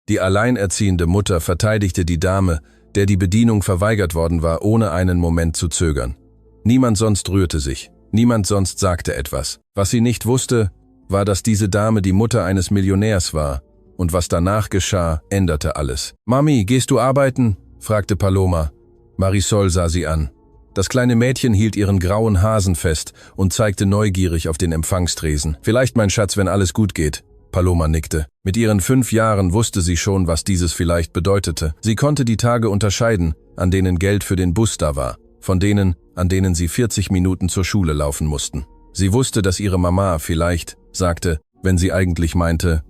Die alleinerziehende Mutter verteidigte die Dame, der die Bedienung verweigert worden war, ohne einen Moment zu zögern. Niemand sonst rührte sich, niemand sonst sagte etwas. Was sie nicht wusste, war, dass diese Dame die Mutter eines Millionärs war, und was danach geschah, änderte alles. »Mami, gehst du arbeiten?« fragte Paloma. Marisol sah sie an. Das kleine Mädchen hielt ihren grauen Hasen fest und zeigte neugierig auf den Empfangstresen. »Vielleicht, mein Schatz, wenn alles gut geht.« Paloma nickte. Mit ihren 5 Jahren wusste sie schon, was dieses vielleicht bedeutete. Sie konnte die Tage unterscheiden, an denen Geld für den Bus da war, von denen, an denen sie 40 Minuten zur Schule laufen mussten. Sie wusste, dass ihre Mama vielleicht sagte, wenn sie eigentlich meinte,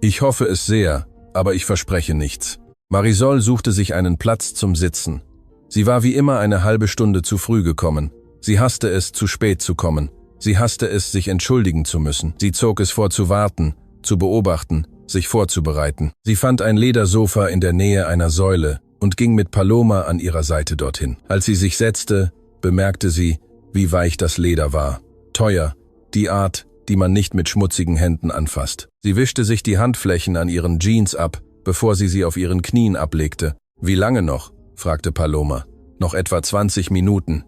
»Ich hoffe es sehr, aber ich verspreche nichts.« Marisol suchte sich einen Platz zum Sitzen. Sie war wie immer eine halbe Stunde zu früh gekommen. Sie hasste es, zu spät zu kommen. Sie hasste es, sich entschuldigen zu müssen. Sie zog es vor, zu warten, zu beobachten, sich vorzubereiten. Sie fand ein Ledersofa in der Nähe einer Säule und ging mit Paloma an ihrer Seite dorthin. Als sie sich setzte, bemerkte sie, wie weich das Leder war. Teuer, die Art, die man nicht mit schmutzigen Händen anfasst. Sie wischte sich die Handflächen an ihren Jeans ab, bevor sie auf ihren Knien ablegte. »Wie lange noch?« fragte Paloma. »Noch etwa 20 Minuten.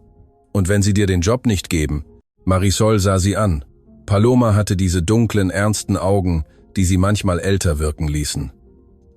Und wenn sie dir den Job nicht geben?« Marisol sah sie an. Paloma hatte diese dunklen, ernsten Augen, die sie manchmal älter wirken ließen.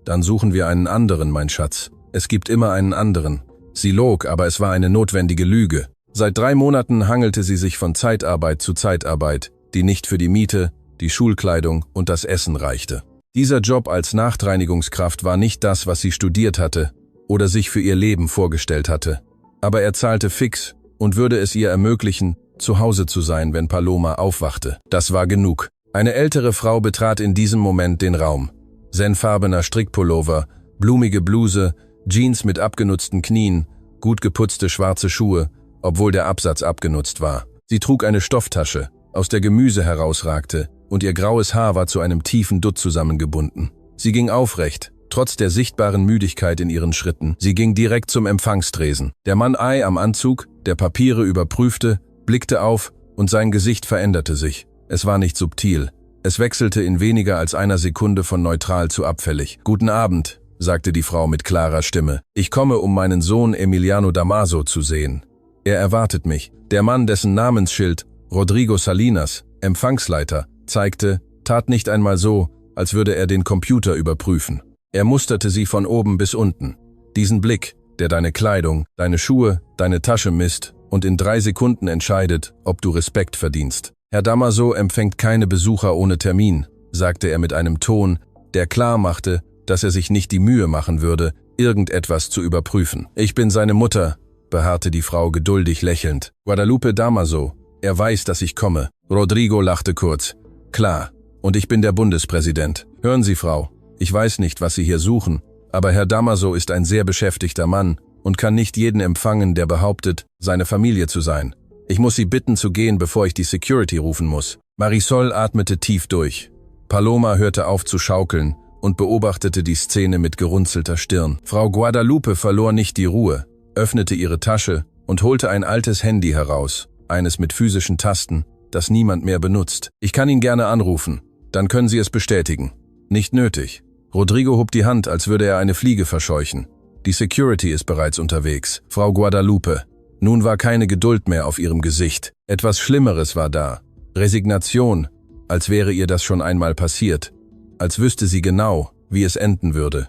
»Dann suchen wir einen anderen, mein Schatz. Es gibt immer einen anderen.« Sie log, aber es war eine notwendige Lüge. Seit 3 Monaten hangelte sie sich von Zeitarbeit zu Zeitarbeit, die nicht für die Miete, die Schulkleidung und das Essen reichte. Dieser Job als Nachtreinigungskraft war nicht das, was sie studiert hatte oder sich für ihr Leben vorgestellt hatte. Aber er zahlte fix und würde es ihr ermöglichen, zu Hause zu sein, wenn Paloma aufwachte. Das war genug. Eine ältere Frau betrat in diesem Moment den Raum. Senfarbener Strickpullover, blumige Bluse, Jeans mit abgenutzten Knien, gut geputzte schwarze Schuhe, obwohl der Absatz abgenutzt war. Sie trug eine Stofftasche, aus der Gemüse herausragte, und ihr graues Haar war zu einem tiefen Dutt zusammengebunden. Sie ging aufrecht, trotz der sichtbaren Müdigkeit in ihren Schritten. Sie ging direkt zum Empfangstresen. Der Mann am Anzug, der Papiere überprüfte, blickte auf und sein Gesicht veränderte sich. Es war nicht subtil. Es wechselte in weniger als einer Sekunde von neutral zu abfällig. »Guten Abend«, sagte die Frau mit klarer Stimme. »Ich komme, um meinen Sohn Emiliano Damaso zu sehen. Er erwartet mich.« Der Mann, dessen Namensschild Rodrigo Salinas, Empfangsleiter, zeigte, tat nicht einmal so, als würde er den Computer überprüfen. Er musterte sie von oben bis unten. Diesen Blick, der deine Kleidung, deine Schuhe, deine Tasche misst und in 3 Sekunden entscheidet, ob du Respekt verdienst. »Herr Damaso empfängt keine Besucher ohne Termin«, sagte er mit einem Ton, der klar machte, dass er sich nicht die Mühe machen würde, irgendetwas zu überprüfen. »Ich bin seine Mutter«, beharrte die Frau geduldig lächelnd. »Guadalupe Damaso. Er weiß, dass ich komme.« Rodrigo lachte kurz. »Klar. Und ich bin der Bundespräsident. Hören Sie, Frau, ich weiß nicht, was Sie hier suchen, aber Herr Damaso ist ein sehr beschäftigter Mann und kann nicht jeden empfangen, der behauptet, seine Familie zu sein. Ich muss Sie bitten zu gehen, bevor ich die Security rufen muss.« Marisol atmete tief durch. Paloma hörte auf zu schaukeln und beobachtete die Szene mit gerunzelter Stirn. Frau Guadalupe verlor nicht die Ruhe, öffnete ihre Tasche und holte ein altes Handy heraus, eines mit physischen Tasten, das niemand mehr benutzt. »Ich kann ihn gerne anrufen, dann können Sie es bestätigen.« »Nicht nötig.« Rodrigo hob die Hand, als würde er eine Fliege verscheuchen. »Die Security ist bereits unterwegs, Frau Guadalupe.« Nun war keine Geduld mehr auf ihrem Gesicht. Etwas Schlimmeres war da. Resignation, als wäre ihr das schon einmal passiert. Als wüsste sie genau, wie es enden würde.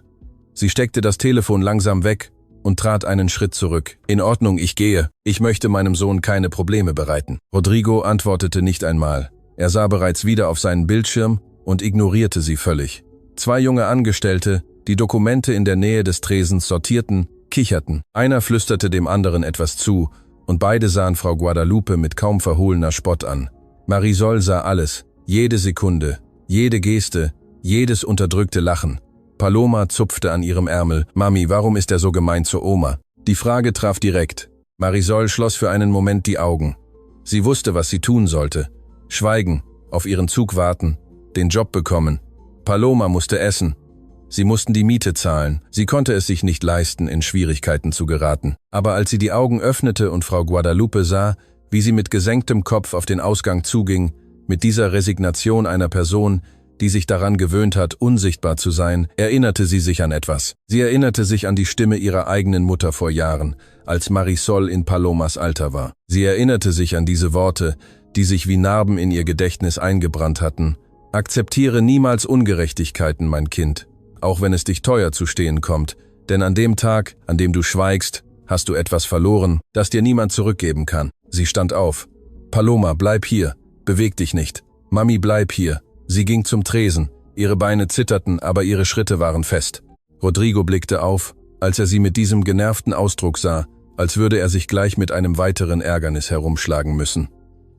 Sie steckte das Telefon langsam weg und trat einen Schritt zurück. »In Ordnung, ich gehe. Ich möchte meinem Sohn keine Probleme bereiten.« Rodrigo antwortete nicht einmal. Er sah bereits wieder auf seinen Bildschirm und ignorierte sie völlig. 2 junge Angestellte, die Dokumente in der Nähe des Tresens sortierten, kicherten. Einer flüsterte dem anderen etwas zu, und beide sahen Frau Guadalupe mit kaum verhohlener Spott an. Marisol sah alles, jede Sekunde, jede Geste, jedes unterdrückte Lachen. Paloma zupfte an ihrem Ärmel. »Mami, warum ist er so gemein zur Oma?« Die Frage traf direkt. Marisol schloss für einen Moment die Augen. Sie wusste, was sie tun sollte. Schweigen, auf ihren Zug warten, den Job bekommen. Paloma musste essen. Sie mussten die Miete zahlen. Sie konnte es sich nicht leisten, in Schwierigkeiten zu geraten. Aber als sie die Augen öffnete und Frau Guadalupe sah, wie sie mit gesenktem Kopf auf den Ausgang zuging, mit dieser Resignation einer Person, die sich daran gewöhnt hat, unsichtbar zu sein, erinnerte sie sich an etwas. Sie erinnerte sich an die Stimme ihrer eigenen Mutter vor Jahren, als Marisol in Palomas Alter war. Sie erinnerte sich an diese Worte, die sich wie Narben in ihr Gedächtnis eingebrannt hatten. Akzeptiere niemals Ungerechtigkeiten, mein Kind, auch wenn es dich teuer zu stehen kommt, denn an dem Tag, an dem du schweigst, hast du etwas verloren, das dir niemand zurückgeben kann. Sie stand auf. Paloma, bleib hier, beweg dich nicht. Mami, bleib hier. Sie ging zum Tresen. Ihre Beine zitterten, aber ihre Schritte waren fest. Rodrigo blickte auf, als er sie mit diesem genervten Ausdruck sah, als würde er sich gleich mit einem weiteren Ärgernis herumschlagen müssen.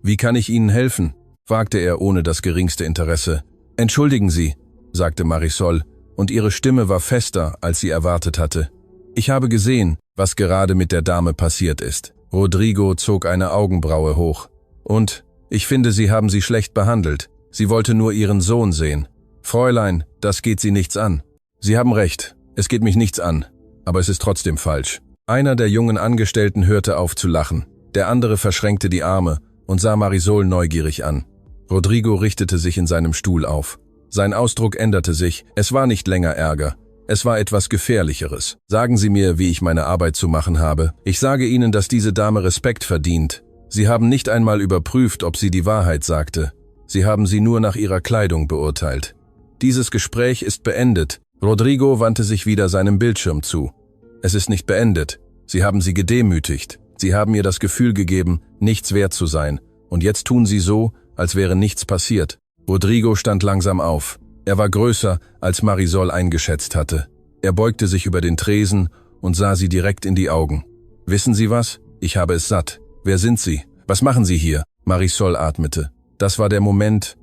Wie kann ich Ihnen helfen? Fragte er ohne das geringste Interesse. Entschuldigen Sie, sagte Marisol, und ihre Stimme war fester, als sie erwartet hatte. Ich habe gesehen, was gerade mit der Dame passiert ist. Rodrigo zog eine Augenbraue hoch. Und, ich finde, Sie haben sie schlecht behandelt. Sie wollte nur ihren Sohn sehen. Fräulein, das geht Sie nichts an. Sie haben recht, es geht mich nichts an, aber es ist trotzdem falsch. Einer der jungen Angestellten hörte auf zu lachen. Der andere verschränkte die Arme und sah Marisol neugierig an. Rodrigo richtete sich in seinem Stuhl auf. Sein Ausdruck änderte sich, es war nicht länger Ärger. Es war etwas Gefährlicheres. Sagen Sie mir, wie ich meine Arbeit zu machen habe. Ich sage Ihnen, dass diese Dame Respekt verdient. Sie haben nicht einmal überprüft, ob sie die Wahrheit sagte. Sie haben sie nur nach ihrer Kleidung beurteilt. Dieses Gespräch ist beendet. Rodrigo wandte sich wieder seinem Bildschirm zu. Es ist nicht beendet. Sie haben sie gedemütigt. Sie haben ihr das Gefühl gegeben, nichts wert zu sein. Und jetzt tun sie so, als wäre nichts passiert. Rodrigo stand langsam auf. Er war größer, als Marisol eingeschätzt hatte. Er beugte sich über den Tresen und sah sie direkt in die Augen. Wissen Sie was? Ich habe es satt. Wer sind Sie? Was machen Sie hier? Marisol atmete. Das war der Moment,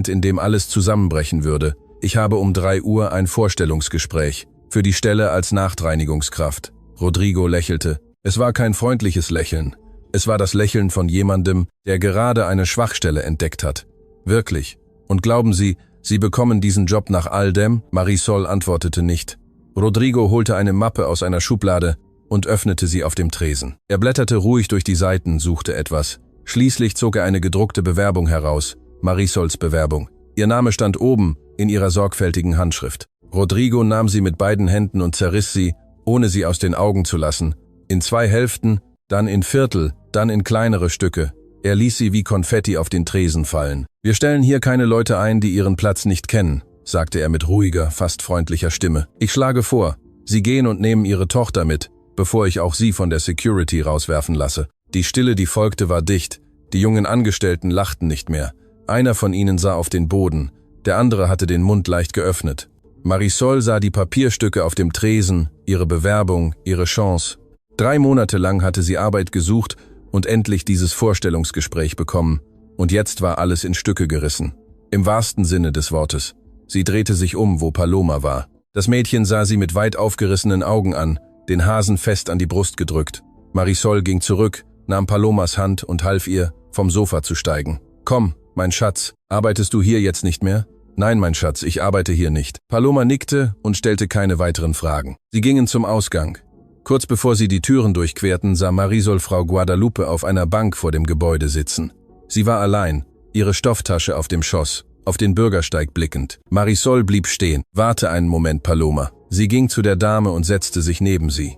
in dem alles zusammenbrechen würde. Ich habe um 3 Uhr ein Vorstellungsgespräch für die Stelle als Nachtreinigungskraft. Rodrigo lächelte. Es war kein freundliches Lächeln. Es war das Lächeln von jemandem, der gerade eine Schwachstelle entdeckt hat. Wirklich. Und glauben Sie, Sie bekommen diesen Job nach all dem? Marisol antwortete nicht. Rodrigo holte eine Mappe aus einer Schublade und öffnete sie auf dem Tresen. Er blätterte ruhig durch die Seiten, suchte etwas. Schließlich zog er eine gedruckte Bewerbung heraus. Marisols Bewerbung. Ihr Name stand oben, in ihrer sorgfältigen Handschrift. Rodrigo nahm sie mit beiden Händen und zerriss sie, ohne sie aus den Augen zu lassen. In 2 Hälften, dann in Viertel, dann in kleinere Stücke. Er ließ sie wie Konfetti auf den Tresen fallen. Wir stellen hier keine Leute ein, die ihren Platz nicht kennen, sagte er mit ruhiger, fast freundlicher Stimme. Ich schlage vor, Sie gehen und nehmen Ihre Tochter mit, bevor ich auch Sie von der Security rauswerfen lasse. Die Stille, die folgte, war dicht. Die jungen Angestellten lachten nicht mehr. Einer von ihnen sah auf den Boden, der andere hatte den Mund leicht geöffnet. Marisol sah die Papierstücke auf dem Tresen, ihre Bewerbung, ihre Chance. 3 Monate lang hatte sie Arbeit gesucht und endlich dieses Vorstellungsgespräch bekommen. Und jetzt war alles in Stücke gerissen. Im wahrsten Sinne des Wortes. Sie drehte sich um, wo Paloma war. Das Mädchen sah sie mit weit aufgerissenen Augen an, den Hasen fest an die Brust gedrückt. Marisol ging zurück, nahm Palomas Hand und half ihr, vom Sofa zu steigen. Komm, mein Schatz, arbeitest du hier jetzt nicht mehr? Nein, mein Schatz, ich arbeite hier nicht. Paloma nickte und stellte keine weiteren Fragen. Sie gingen zum Ausgang. Kurz bevor sie die Türen durchquerten, sah Marisol Frau Guadalupe auf einer Bank vor dem Gebäude sitzen. Sie war allein, ihre Stofftasche auf dem Schoß, auf den Bürgersteig blickend. Marisol blieb stehen. Warte einen Moment, Paloma. Sie ging zu der Dame und setzte sich neben sie.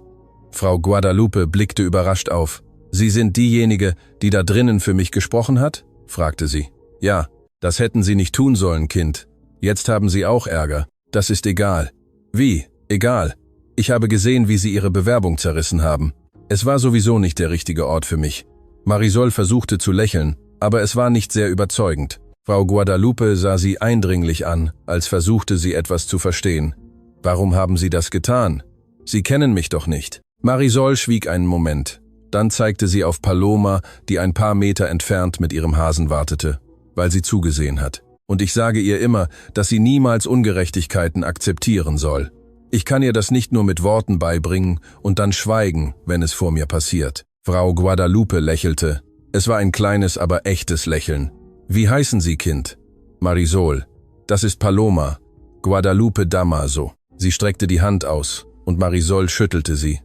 Frau Guadalupe blickte überrascht auf. Sie sind diejenige, die da drinnen für mich gesprochen hat? Fragte sie. Ja, das hätten Sie nicht tun sollen, Kind. Jetzt haben Sie auch Ärger. Das ist egal. Wie? Egal. Ich habe gesehen, wie Sie Ihre Bewerbung zerrissen haben. Es war sowieso nicht der richtige Ort für mich. Marisol versuchte zu lächeln, aber es war nicht sehr überzeugend. Frau Guadalupe sah sie eindringlich an, als versuchte sie etwas zu verstehen. Warum haben Sie das getan? Sie kennen mich doch nicht. Marisol schwieg einen Moment. Dann zeigte sie auf Paloma, die ein paar Meter entfernt mit ihrem Hasen wartete, weil sie zugesehen hat. Und ich sage ihr immer, dass sie niemals Ungerechtigkeiten akzeptieren soll. Ich kann ihr das nicht nur mit Worten beibringen und dann schweigen, wenn es vor mir passiert. Frau Guadalupe lächelte. Es war ein kleines, aber echtes Lächeln. Wie heißen Sie, Kind? Marisol. Das ist Paloma. Guadalupe Damaso. Sie streckte die Hand aus und Marisol schüttelte sie.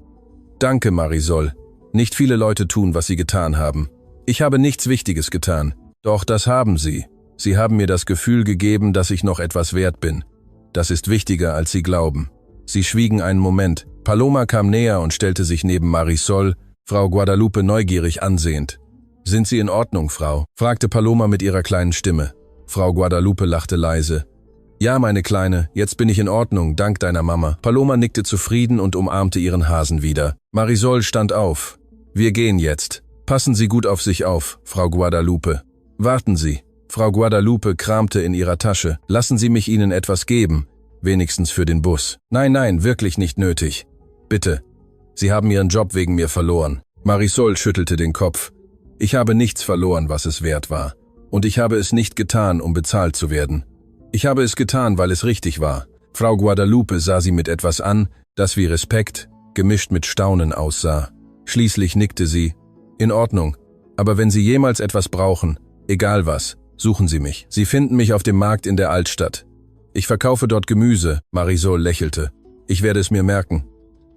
Danke, Marisol. Nicht viele Leute tun, was Sie getan haben. Ich habe nichts Wichtiges getan. Doch das haben Sie. Sie haben mir das Gefühl gegeben, dass ich noch etwas wert bin. Das ist wichtiger, als Sie glauben. Sie schwiegen einen Moment. Paloma kam näher und stellte sich neben Marisol, Frau Guadalupe neugierig ansehend. »Sind Sie in Ordnung, Frau?« fragte Paloma mit ihrer kleinen Stimme. Frau Guadalupe lachte leise. »Ja, meine Kleine, jetzt bin ich in Ordnung, dank deiner Mama.« Paloma nickte zufrieden und umarmte ihren Hasen wieder. Marisol stand auf. »Wir gehen jetzt. Passen Sie gut auf sich auf, Frau Guadalupe. Warten Sie.« Frau Guadalupe kramte in ihrer Tasche. »Lassen Sie mich Ihnen etwas geben, wenigstens für den Bus.« »Nein, wirklich nicht nötig. Bitte. Sie haben Ihren Job wegen mir verloren.« Marisol schüttelte den Kopf. »Ich habe nichts verloren, was es wert war. Und ich habe es nicht getan, um bezahlt zu werden. Ich habe es getan, weil es richtig war.« Frau Guadalupe sah sie mit etwas an, das wie Respekt, gemischt mit Staunen aussah. Schließlich nickte sie. »In Ordnung. Aber wenn Sie jemals etwas brauchen, egal was, suchen Sie mich. Sie finden mich auf dem Markt in der Altstadt. Ich verkaufe dort Gemüse.« Marisol lächelte. »Ich werde es mir merken.«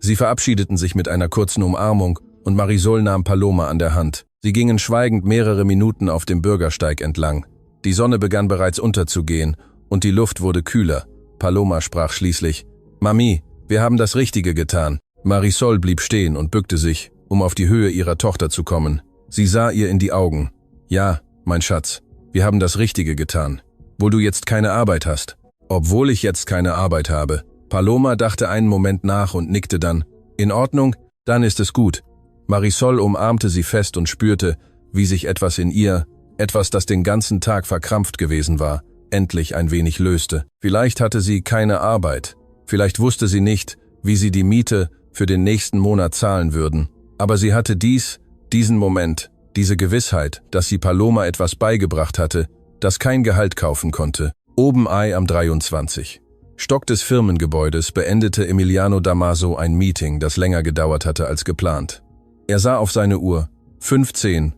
Sie verabschiedeten sich mit einer kurzen Umarmung und Marisol nahm Paloma an der Hand. Sie gingen schweigend mehrere Minuten auf dem Bürgersteig entlang. Die Sonne begann bereits unterzugehen und die Luft wurde kühler. Paloma sprach schließlich: »Mami, wir haben das Richtige getan.« Marisol blieb stehen und bückte sich, um auf die Höhe ihrer Tochter zu kommen. Sie sah ihr in die Augen. »Ja, mein Schatz, wir haben das Richtige getan. Obwohl du jetzt keine Arbeit hast.« »Obwohl ich jetzt keine Arbeit habe.« Paloma dachte einen Moment nach und nickte dann. »In Ordnung, dann ist es gut.« Marisol umarmte sie fest und spürte, wie sich etwas in ihr, etwas, das den ganzen Tag verkrampft gewesen war, endlich ein wenig löste. Vielleicht hatte sie keine Arbeit. Vielleicht wusste sie nicht, wie sie die Miete für den nächsten Monat zahlen würden. Aber sie hatte diesen Moment, diese Gewissheit, dass sie Paloma etwas beigebracht hatte, das kein Gehalt kaufen konnte. Oben am 23. Stock des Firmengebäudes beendete Emiliano Damaso ein Meeting, das länger gedauert hatte als geplant. Er sah auf seine Uhr. 15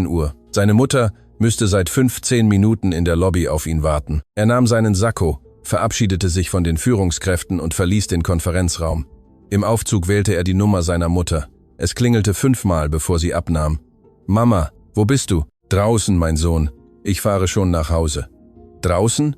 Uhr. Seine Mutter müsste seit 15 Minuten in der Lobby auf ihn warten. Er nahm seinen Sakko, verabschiedete sich von den Führungskräften und verließ den Konferenzraum. Im Aufzug wählte er die Nummer seiner Mutter. Es klingelte 5-mal, bevor sie abnahm. »Mama, wo bist du?« »Draußen, mein Sohn. Ich fahre schon nach Hause.« »Draußen?«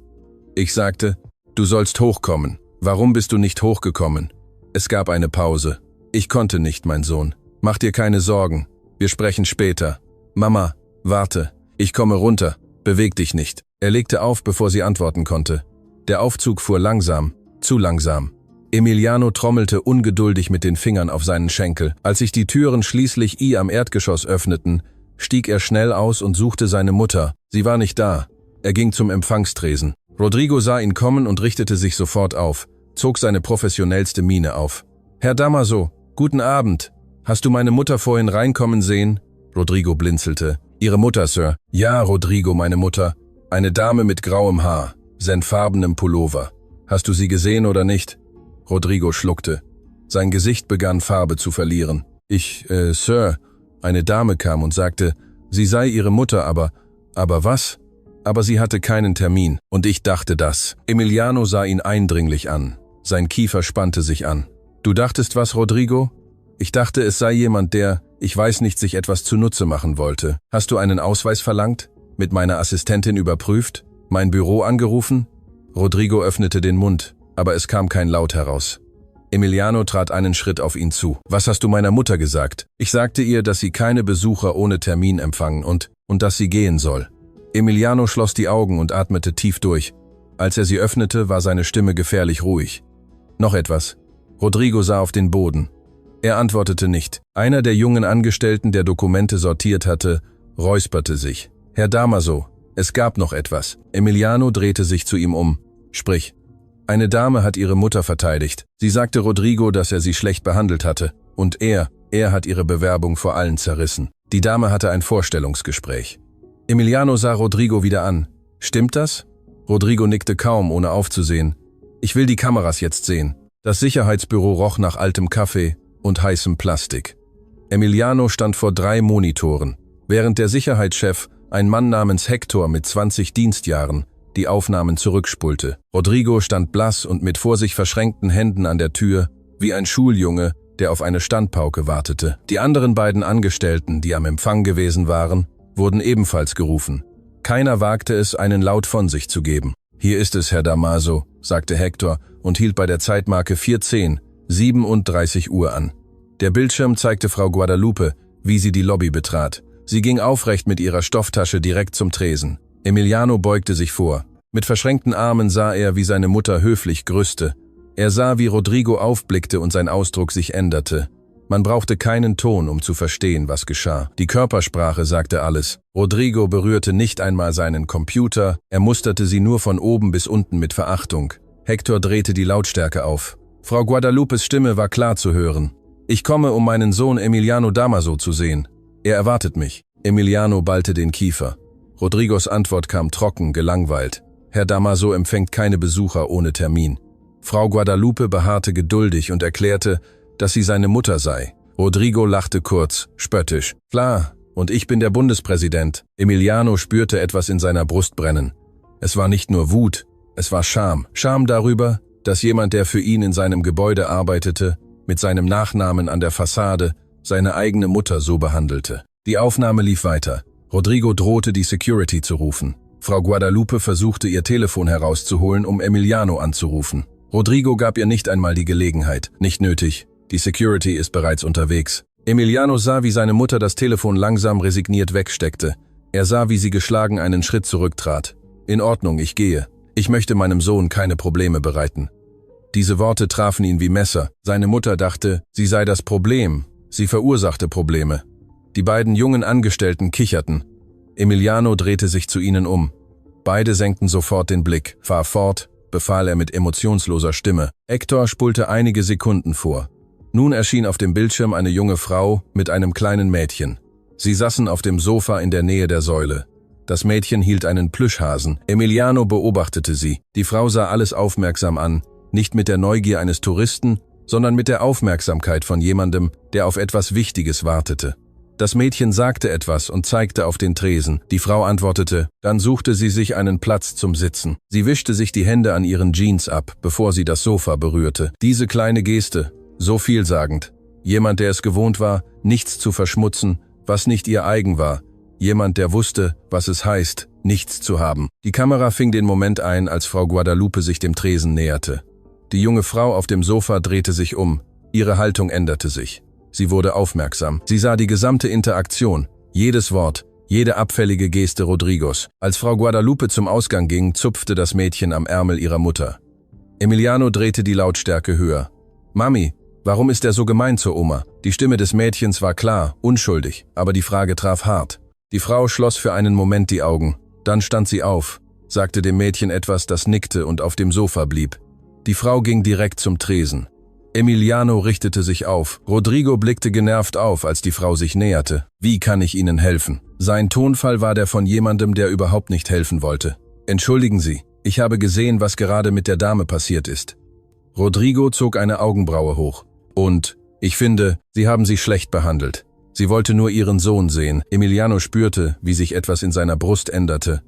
Ich sagte: »Du sollst hochkommen.« »Warum bist du nicht hochgekommen?« Es gab eine Pause. »Ich konnte nicht, mein Sohn. Mach dir keine Sorgen. Wir sprechen später.« »Mama, warte. Ich komme runter. Beweg dich nicht.« Er legte auf, bevor sie antworten konnte. Der Aufzug fuhr langsam, zu langsam. Emiliano trommelte ungeduldig mit den Fingern auf seinen Schenkel. Als sich die Türen schließlich am Erdgeschoss öffneten, stieg er schnell aus und suchte seine Mutter. Sie war nicht da. Er ging zum Empfangstresen. Rodrigo sah ihn kommen und richtete sich sofort auf, zog seine professionellste Miene auf. »Herr Damaso, guten Abend. Hast du meine Mutter vorhin reinkommen sehen?« Rodrigo blinzelte. »Ihre Mutter, Sir?« »Ja, Rodrigo, meine Mutter. Eine Dame mit grauem Haar, senffarbenem Pullover. Hast du sie gesehen oder nicht?« Rodrigo schluckte. Sein Gesicht begann Farbe zu verlieren. Sir, eine Dame kam und sagte, sie sei ihre Mutter, aber was?« Aber sie hatte keinen Termin, und ich dachte das. Emiliano sah ihn eindringlich an. Sein Kiefer spannte sich an. »Du dachtest was, Rodrigo?« »Ich dachte, es sei jemand, der, ich weiß nicht, sich etwas zunutze machen wollte. Hast du einen Ausweis verlangt? Mit meiner Assistentin überprüft? Mein Büro angerufen?« Rodrigo öffnete den Mund, aber es kam kein Laut heraus. Emiliano trat einen Schritt auf ihn zu. »Was hast du meiner Mutter gesagt?« »Ich sagte ihr, dass sie keine Besucher ohne Termin empfangen und dass sie gehen soll.« Emiliano schloss die Augen und atmete tief durch. Als er sie öffnete, war seine Stimme gefährlich ruhig. »Noch etwas?« Rodrigo sah auf den Boden. Er antwortete nicht. Einer der jungen Angestellten, der Dokumente sortiert hatte, räusperte sich. »Herr Damaso, es gab noch etwas.« Emiliano drehte sich zu ihm um. »Sprich.« »Eine Dame hat ihre Mutter verteidigt. Sie sagte Rodrigo, dass er sie schlecht behandelt hatte. Und er hat ihre Bewerbung vor allen zerrissen. Die Dame hatte ein Vorstellungsgespräch.« Emiliano sah Rodrigo wieder an. »Stimmt das?« Rodrigo nickte kaum, ohne aufzusehen. »Ich will die Kameras jetzt sehen.« Das Sicherheitsbüro roch nach altem Kaffee und heißem Plastik. Emiliano stand vor 3 Monitoren, während der Sicherheitschef, ein Mann namens Hector mit 20 Dienstjahren, die Aufnahmen zurückspulte. Rodrigo stand blass und mit vor sich verschränkten Händen an der Tür, wie ein Schuljunge, der auf eine Standpauke wartete. Die anderen beiden Angestellten, die am Empfang gewesen waren, wurden ebenfalls gerufen. Keiner wagte es, einen Laut von sich zu geben. »Hier ist es, Herr Damaso«, sagte Hector und hielt bei der Zeitmarke 4:10, 37 Uhr an. Der Bildschirm zeigte Frau Guadalupe, wie sie die Lobby betrat. Sie ging aufrecht mit ihrer Stofftasche direkt zum Tresen. Emiliano beugte sich vor. Mit verschränkten Armen sah er, wie seine Mutter höflich grüßte. Er sah, wie Rodrigo aufblickte und sein Ausdruck sich änderte. Man brauchte keinen Ton, um zu verstehen, was geschah. Die Körpersprache sagte alles. Rodrigo berührte nicht einmal seinen Computer, er musterte sie nur von oben bis unten mit Verachtung. Hector drehte die Lautstärke auf. Frau Guadalupes Stimme war klar zu hören. »Ich komme, um meinen Sohn Emiliano Damaso zu sehen. Er erwartet mich.« Emiliano ballte den Kiefer. Rodrigos Antwort kam trocken, gelangweilt. »Herr Damaso empfängt keine Besucher ohne Termin.« Frau Guadalupe beharrte geduldig und erklärte, dass sie seine Mutter sei. Rodrigo lachte kurz, spöttisch. »Klar, und ich bin der Bundespräsident.« Emiliano spürte etwas in seiner Brust brennen. Es war nicht nur Wut, es war Scham. Scham darüber, dass jemand, der für ihn in seinem Gebäude arbeitete, mit seinem Nachnamen an der Fassade, seine eigene Mutter so behandelte. Die Aufnahme lief weiter. Rodrigo drohte, die Security zu rufen. Frau Guadalupe versuchte, ihr Telefon herauszuholen, um Emiliano anzurufen. Rodrigo gab ihr nicht einmal die Gelegenheit. Nicht nötig. Die Security ist bereits unterwegs. Emiliano sah, wie seine Mutter das Telefon langsam resigniert wegsteckte. Er sah, wie sie geschlagen einen Schritt zurücktrat. »In Ordnung, ich gehe. Ich möchte meinem Sohn keine Probleme bereiten.« Diese Worte trafen ihn wie Messer. Seine Mutter dachte, sie sei das Problem. Sie verursachte Probleme. Die beiden jungen Angestellten kicherten. Emiliano drehte sich zu ihnen um. Beide senkten sofort den Blick. »Fahr fort«, befahl er mit emotionsloser Stimme. Hector spulte einige Sekunden vor. Nun erschien auf dem Bildschirm eine junge Frau mit einem kleinen Mädchen. Sie saßen auf dem Sofa in der Nähe der Säule. Das Mädchen hielt einen Plüschhasen. Emiliano beobachtete sie. Die Frau sah alles aufmerksam an, nicht mit der Neugier eines Touristen, sondern mit der Aufmerksamkeit von jemandem, der auf etwas Wichtiges wartete. Das Mädchen sagte etwas und zeigte auf den Tresen. Die Frau antwortete, dann suchte sie sich einen Platz zum Sitzen. Sie wischte sich die Hände an ihren Jeans ab, bevor sie das Sofa berührte. Diese kleine Geste, so vielsagend. Jemand, der es gewohnt war, nichts zu verschmutzen, was nicht ihr eigen war. Jemand, der wusste, was es heißt, nichts zu haben. Die Kamera fing den Moment ein, als Frau Guadalupe sich dem Tresen näherte. Die junge Frau auf dem Sofa drehte sich um. Ihre Haltung änderte sich. Sie wurde aufmerksam. Sie sah die gesamte Interaktion, jedes Wort, jede abfällige Geste Rodrigos. Als Frau Guadalupe zum Ausgang ging, zupfte das Mädchen am Ärmel ihrer Mutter. Emiliano drehte die Lautstärke höher. »Mami, warum ist er so gemein zur Oma?« Die Stimme des Mädchens war klar, unschuldig, aber die Frage traf hart. Die Frau schloss für einen Moment die Augen. Dann stand sie auf, sagte dem Mädchen etwas, das nickte und auf dem Sofa blieb. Die Frau ging direkt zum Tresen. Emiliano richtete sich auf. Rodrigo blickte genervt auf, als die Frau sich näherte. »Wie kann ich Ihnen helfen?« Sein Tonfall war der von jemandem, der überhaupt nicht helfen wollte. »Entschuldigen Sie, ich habe gesehen, was gerade mit der Dame passiert ist.« Rodrigo zog eine Augenbraue hoch. »Und, ich finde, Sie haben sie schlecht behandelt. Sie wollte nur ihren Sohn sehen.« Emiliano spürte, wie sich etwas in seiner Brust änderte.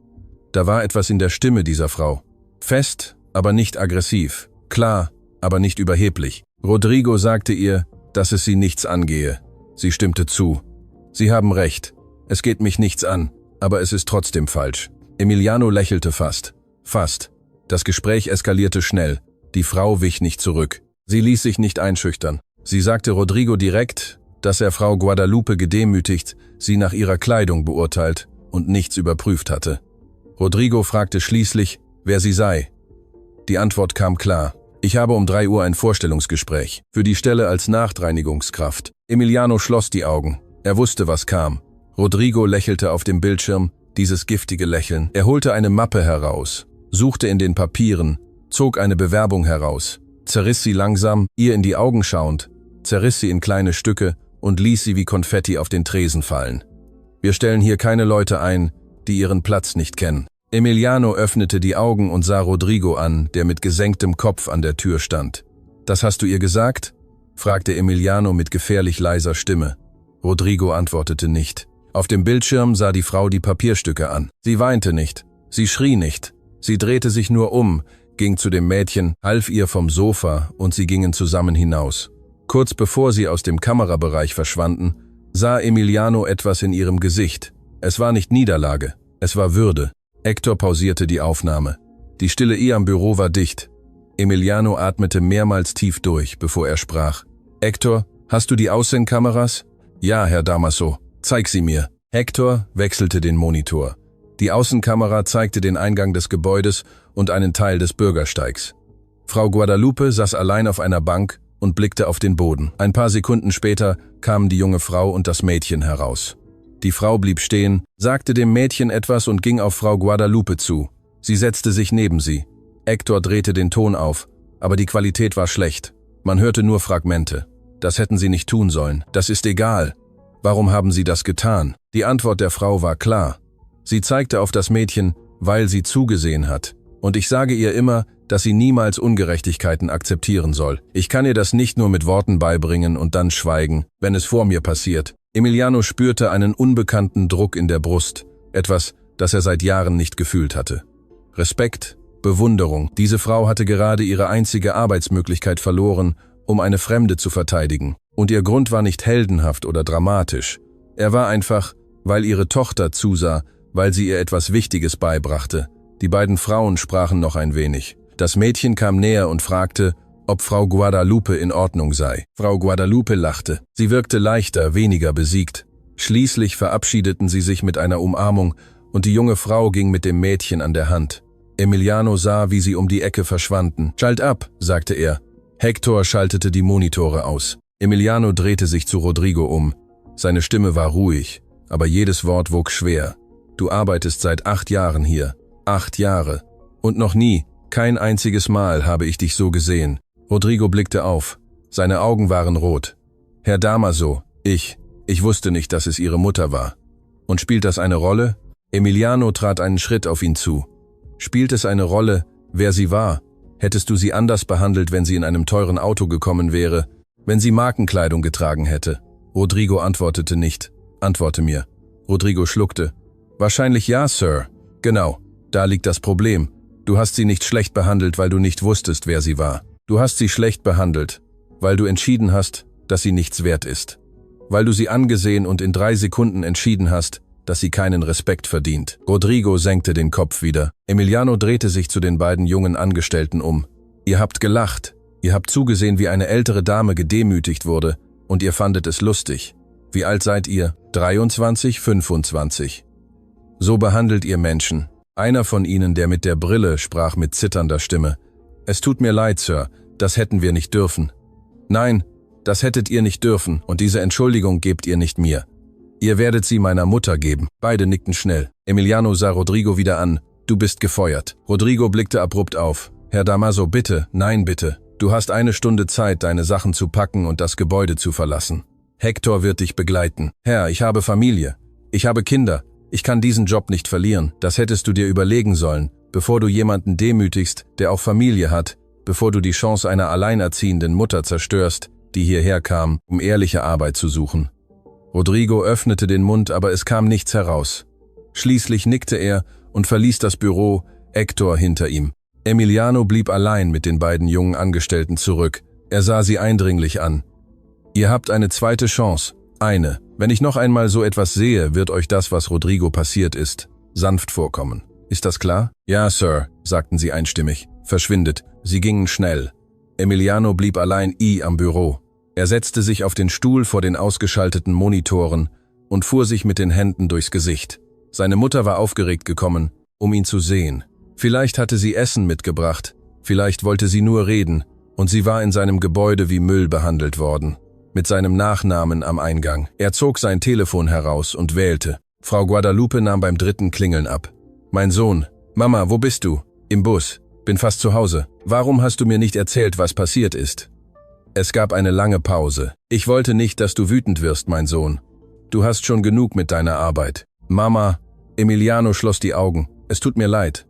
Da war etwas in der Stimme dieser Frau. Fest, aber nicht aggressiv. Klar, aber nicht überheblich. Rodrigo sagte ihr, dass es sie nichts angehe. Sie stimmte zu. »Sie haben recht. Es geht mich nichts an, aber es ist trotzdem falsch.« Emiliano lächelte fast. Fast. Das Gespräch eskalierte schnell. Die Frau wich nicht zurück. Sie ließ sich nicht einschüchtern. Sie sagte Rodrigo direkt, dass er Frau Guadalupe gedemütigt, sie nach ihrer Kleidung beurteilt und nichts überprüft hatte. Rodrigo fragte schließlich, wer sie sei. Die Antwort kam klar. »Ich habe um 3 Uhr ein Vorstellungsgespräch für die Stelle als Nachtreinigungskraft.« Emiliano schloss die Augen. Er wusste, was kam. Rodrigo lächelte auf dem Bildschirm, dieses giftige Lächeln. Er holte eine Mappe heraus, suchte in den Papieren, zog eine Bewerbung heraus, zerriss sie langsam, ihr in die Augen schauend, zerriss sie in kleine Stücke und ließ sie wie Konfetti auf den Tresen fallen. »Wir stellen hier keine Leute ein, die ihren Platz nicht kennen.« Emiliano öffnete die Augen und sah Rodrigo an, der mit gesenktem Kopf an der Tür stand. »Das hast du ihr gesagt?« fragte Emiliano mit gefährlich leiser Stimme. Rodrigo antwortete nicht. Auf dem Bildschirm sah die Frau die Papierstücke an. Sie weinte nicht, sie schrie nicht. Sie drehte sich nur um, ging zu dem Mädchen, half ihr vom Sofa und sie gingen zusammen hinaus. Kurz bevor sie aus dem Kamerabereich verschwanden, sah Emiliano etwas in ihrem Gesicht. Es war nicht Niederlage, Es war Würde. Hector pausierte die Aufnahme. Die Stille am Büro war dicht. Emiliano atmete mehrmals tief durch, bevor er sprach. Hector, hast du die Außenkameras? Ja, Herr Damaso. Zeig sie mir. Hector wechselte den Monitor. Die Außenkamera zeigte den Eingang des Gebäudes und einen Teil des Bürgersteigs. Frau Guadalupe saß allein auf einer Bank und blickte auf den Boden. Ein paar Sekunden später kamen die junge Frau und das Mädchen heraus. Die Frau blieb stehen, sagte dem Mädchen etwas und ging auf Frau Guadalupe zu. Sie setzte sich neben sie. Hector drehte den Ton auf, aber die Qualität war schlecht. Man hörte nur Fragmente. Das hätten Sie nicht tun sollen. Das ist egal. Warum haben Sie das getan? Die Antwort der Frau war klar. Sie zeigte auf das Mädchen, weil sie zugesehen hat. Und ich sage ihr immer, dass sie niemals Ungerechtigkeiten akzeptieren soll. Ich kann ihr das nicht nur mit Worten beibringen und dann schweigen, wenn es vor mir passiert. Emiliano spürte einen unbekannten Druck in der Brust, etwas, das er seit Jahren nicht gefühlt hatte. Respekt, Bewunderung. Diese Frau hatte gerade ihre einzige Arbeitsmöglichkeit verloren, um eine Fremde zu verteidigen. Und ihr Grund war nicht heldenhaft oder dramatisch. Er war einfach, weil ihre Tochter zusah, weil sie ihr etwas Wichtiges beibrachte. Die beiden Frauen sprachen noch ein wenig. Das Mädchen kam näher und fragte, ob Frau Guadalupe in Ordnung sei. Frau Guadalupe lachte. Sie wirkte leichter, weniger besiegt. Schließlich verabschiedeten sie sich mit einer Umarmung und die junge Frau ging mit dem Mädchen an der Hand. Emiliano sah, wie sie um die Ecke verschwanden. »Schalt ab«, sagte er. Hector schaltete die Monitore aus. Emiliano drehte sich zu Rodrigo um. Seine Stimme war ruhig, aber jedes Wort wog schwer. »Du arbeitest seit 8 Jahren hier. 8 Jahre. Und noch nie, kein einziges Mal habe ich dich so gesehen.« Rodrigo blickte auf. Seine Augen waren rot. »Herr Damaso, ich wusste nicht, dass es Ihre Mutter war. Und spielt das eine Rolle?« Emiliano trat einen Schritt auf ihn zu. »Spielt es eine Rolle, wer sie war? Hättest du sie anders behandelt, wenn sie in einem teuren Auto gekommen wäre, wenn sie Markenkleidung getragen hätte?« Rodrigo antwortete nicht. »Antworte mir.« Rodrigo schluckte. »Wahrscheinlich ja, Sir. Genau, da liegt das Problem. Du hast sie nicht schlecht behandelt, weil du nicht wusstest, wer sie war. Du hast sie schlecht behandelt, weil du entschieden hast, dass sie nichts wert ist. Weil du sie angesehen und in 3 Sekunden entschieden hast, dass sie keinen Respekt verdient.« Rodrigo senkte den Kopf wieder. Emiliano drehte sich zu den beiden jungen Angestellten um. »Ihr habt gelacht. Ihr habt zugesehen, wie eine ältere Dame gedemütigt wurde, und ihr fandet es lustig. Wie alt seid ihr? 23, 25. So behandelt ihr Menschen.« Einer von ihnen, der mit der Brille, sprach mit zitternder Stimme. »Es tut mir leid, Sir, das hätten wir nicht dürfen.« »Nein, das hättet ihr nicht dürfen, und diese Entschuldigung gebt ihr nicht mir. Ihr werdet sie meiner Mutter geben.« Beide nickten schnell. Emiliano sah Rodrigo wieder an. »Du bist gefeuert.« Rodrigo blickte abrupt auf. »Herr Damaso, bitte, nein bitte. Du hast 1 Stunde Zeit, deine Sachen zu packen und das Gebäude zu verlassen. Hector wird dich begleiten. Herr, ich habe Familie. Ich habe Kinder. Ich kann diesen Job nicht verlieren. Das hättest du dir überlegen sollen, bevor du jemanden demütigst, der auch Familie hat, bevor du die Chance einer alleinerziehenden Mutter zerstörst, die hierher kam, um ehrliche Arbeit zu suchen.« Rodrigo öffnete den Mund, aber es kam nichts heraus. Schließlich nickte er und verließ das Büro, Hector hinter ihm. Emiliano blieb allein mit den beiden jungen Angestellten zurück. Er sah sie eindringlich an. »Ihr habt eine zweite Chance. Eine. Wenn ich noch einmal so etwas sehe, wird euch das, was Rodrigo passiert ist, sanft vorkommen. Ist das klar?« »Ja, Sir«, sagten sie einstimmig. »Verschwindet.« Sie gingen schnell. Emiliano blieb allein am Büro. Er setzte sich auf den Stuhl vor den ausgeschalteten Monitoren und fuhr sich mit den Händen durchs Gesicht. Seine Mutter war aufgeregt gekommen, um ihn zu sehen. Vielleicht hatte sie Essen mitgebracht, vielleicht wollte sie nur reden, und sie war in seinem Gebäude wie Müll behandelt worden, mit seinem Nachnamen am Eingang. Er zog sein Telefon heraus und wählte. Frau Guadalupe nahm beim 3. Klingeln ab. »Mein Sohn. Mama, wo bist du?« »Im Bus. Bin fast zu Hause. Warum hast du mir nicht erzählt, was passiert ist?« Es gab eine lange Pause. »Ich wollte nicht, dass du wütend wirst, mein Sohn. Du hast schon genug mit deiner Arbeit.« »Mama«, Emiliano schloss die Augen. »Es tut mir leid.«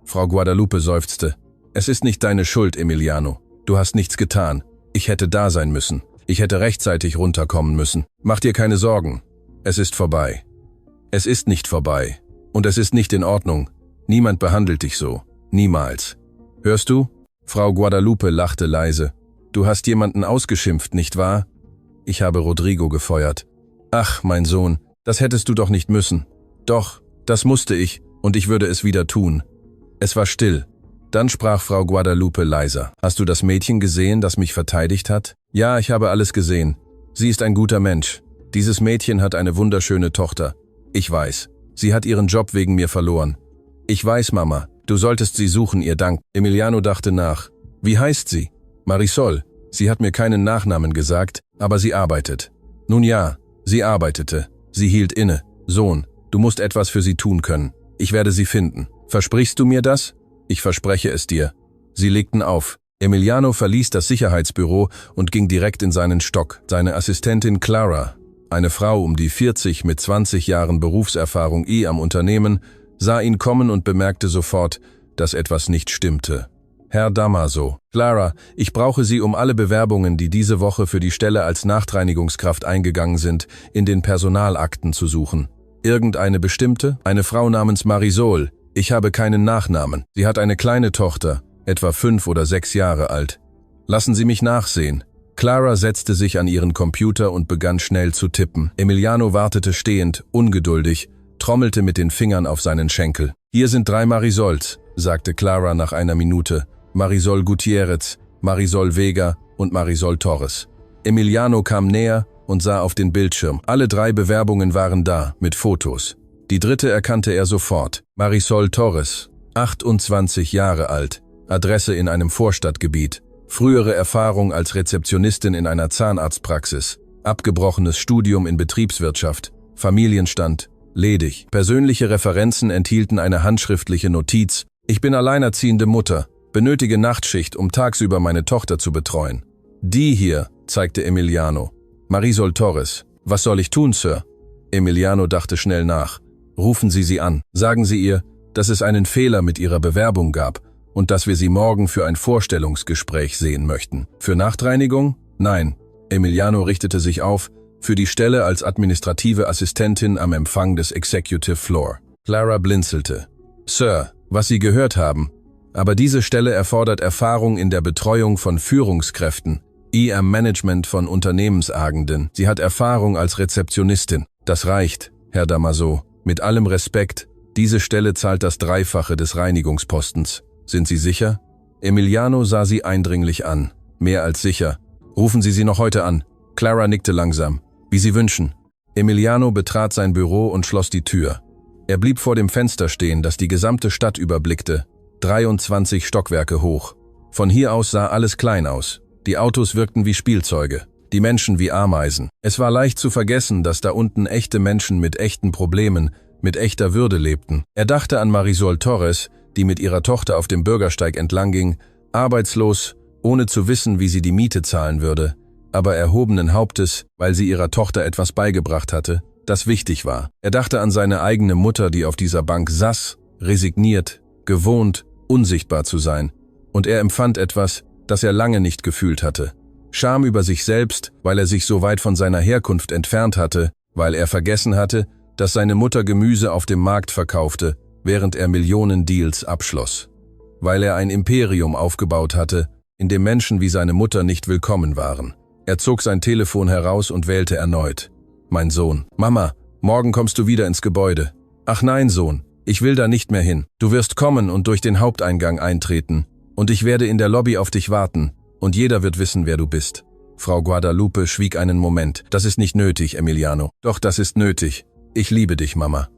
Frau Guadalupe seufzte. »Es ist nicht deine Schuld, Emiliano. Du hast nichts getan. Ich hätte da sein müssen. Ich hätte rechtzeitig runterkommen müssen. Mach dir keine Sorgen. Es ist vorbei.« »Es ist nicht vorbei. Und es ist nicht in Ordnung. Niemand behandelt dich so. Niemals. Hörst du?« Frau Guadalupe lachte leise. »Du hast jemanden ausgeschimpft, nicht wahr?« »Ich habe Rodrigo gefeuert.« »Ach, mein Sohn, das hättest du doch nicht müssen.« »Doch, Das musste ich, und ich würde es wieder tun. Es war still. Dann sprach Frau Guadalupe leiser. Hast du das Mädchen gesehen, das mich verteidigt hat? Ja, ich habe alles gesehen. Sie ist ein guter Mensch. Dieses Mädchen hat eine wunderschöne Tochter. Ich weiß. Sie hat ihren Job wegen mir verloren. Ich weiß, Mama. Du solltest sie suchen, ihr Dank. Emiliano dachte nach. Wie heißt sie? Marisol. Sie hat mir keinen Nachnamen gesagt, aber sie arbeitet. Nun ja, sie arbeitete. Sie hielt inne. Sohn, du musst etwas für sie tun können. Ich werde sie finden. Versprichst du mir das? Ich verspreche es dir. Sie legten auf. Emiliano verließ das Sicherheitsbüro und ging direkt in seinen Stock. Seine Assistentin Clara, eine Frau um die 40 mit 20 Jahren Berufserfahrung am Unternehmen, sah ihn kommen und bemerkte sofort, dass etwas nicht stimmte. Herr Damaso, Clara, ich brauche Sie, um alle Bewerbungen, die diese Woche für die Stelle als Nachtreinigungskraft eingegangen sind, in den Personalakten zu suchen. Irgendeine bestimmte? Eine Frau namens Marisol. Ich habe keinen Nachnamen. Sie hat eine kleine Tochter, etwa 5 oder 6 Jahre alt. Lassen Sie mich nachsehen. Clara setzte sich an ihren Computer und begann schnell zu tippen. Emiliano wartete stehend, ungeduldig, trommelte mit den Fingern auf seinen Schenkel. Hier sind 3 Marisols, sagte Clara nach einer Minute. Marisol Gutierrez, Marisol Vega und Marisol Torres. Emiliano kam näher und sah auf den Bildschirm. Alle 3 Bewerbungen waren da, mit Fotos. Die dritte erkannte er sofort. Marisol Torres, 28 Jahre alt, Adresse in einem Vorstadtgebiet, frühere Erfahrung als Rezeptionistin in einer Zahnarztpraxis, abgebrochenes Studium in Betriebswirtschaft, Familienstand, ledig. Persönliche Referenzen enthielten eine handschriftliche Notiz. Ich bin alleinerziehende Mutter, benötige Nachtschicht, um tagsüber meine Tochter zu betreuen. Die hier, zeigte Emiliano. Marisol Torres. Was soll ich tun, Sir? Emiliano dachte schnell nach. Rufen Sie sie an. Sagen Sie ihr, dass es einen Fehler mit ihrer Bewerbung gab und dass wir sie morgen für ein Vorstellungsgespräch sehen möchten. Für Nachtreinigung? Nein. Emiliano richtete sich auf, für die Stelle als administrative Assistentin am Empfang des Executive Floor. Clara blinzelte. Sir, was Sie gehört haben, aber diese Stelle erfordert Erfahrung in der Betreuung von Führungskräften, am Management von Unternehmensagenden. Sie hat Erfahrung als Rezeptionistin. Das reicht, Herr Damaso. Mit allem Respekt, diese Stelle zahlt das Dreifache des Reinigungspostens. Sind Sie sicher? Emiliano sah sie eindringlich an. Mehr als sicher. Rufen Sie sie noch heute an. Clara nickte langsam. Wie Sie wünschen. Emiliano betrat sein Büro und schloss die Tür. Er blieb vor dem Fenster stehen, das die gesamte Stadt überblickte. 23 Stockwerke hoch. Von hier aus sah alles klein aus. Die Autos wirkten wie Spielzeuge, die Menschen wie Ameisen. Es war leicht zu vergessen, dass da unten echte Menschen mit echten Problemen, mit echter Würde lebten. Er dachte an Marisol Torres, die mit ihrer Tochter auf dem Bürgersteig entlang ging, arbeitslos, ohne zu wissen, wie sie die Miete zahlen würde, aber erhobenen Hauptes, weil sie ihrer Tochter etwas beigebracht hatte, das wichtig war. Er dachte an seine eigene Mutter, die auf dieser Bank saß, resigniert, gewohnt, unsichtbar zu sein. Und er empfand etwas, das er lange nicht gefühlt hatte. Scham über sich selbst, weil er sich so weit von seiner Herkunft entfernt hatte, weil er vergessen hatte, dass seine Mutter Gemüse auf dem Markt verkaufte, während er Millionen Deals abschloss. Weil er ein Imperium aufgebaut hatte, in dem Menschen wie seine Mutter nicht willkommen waren. Er zog sein Telefon heraus und wählte erneut. Mein Sohn. Mama, morgen kommst du wieder ins Gebäude. Ach nein, Sohn, ich will da nicht mehr hin. Du wirst kommen und durch den Haupteingang eintreten. Und ich werde in der Lobby auf dich warten. Und jeder wird wissen, wer du bist. Frau Guadalupe schwieg einen Moment. Das ist nicht nötig, Emiliano. Doch, das ist nötig. Ich liebe dich, Mama.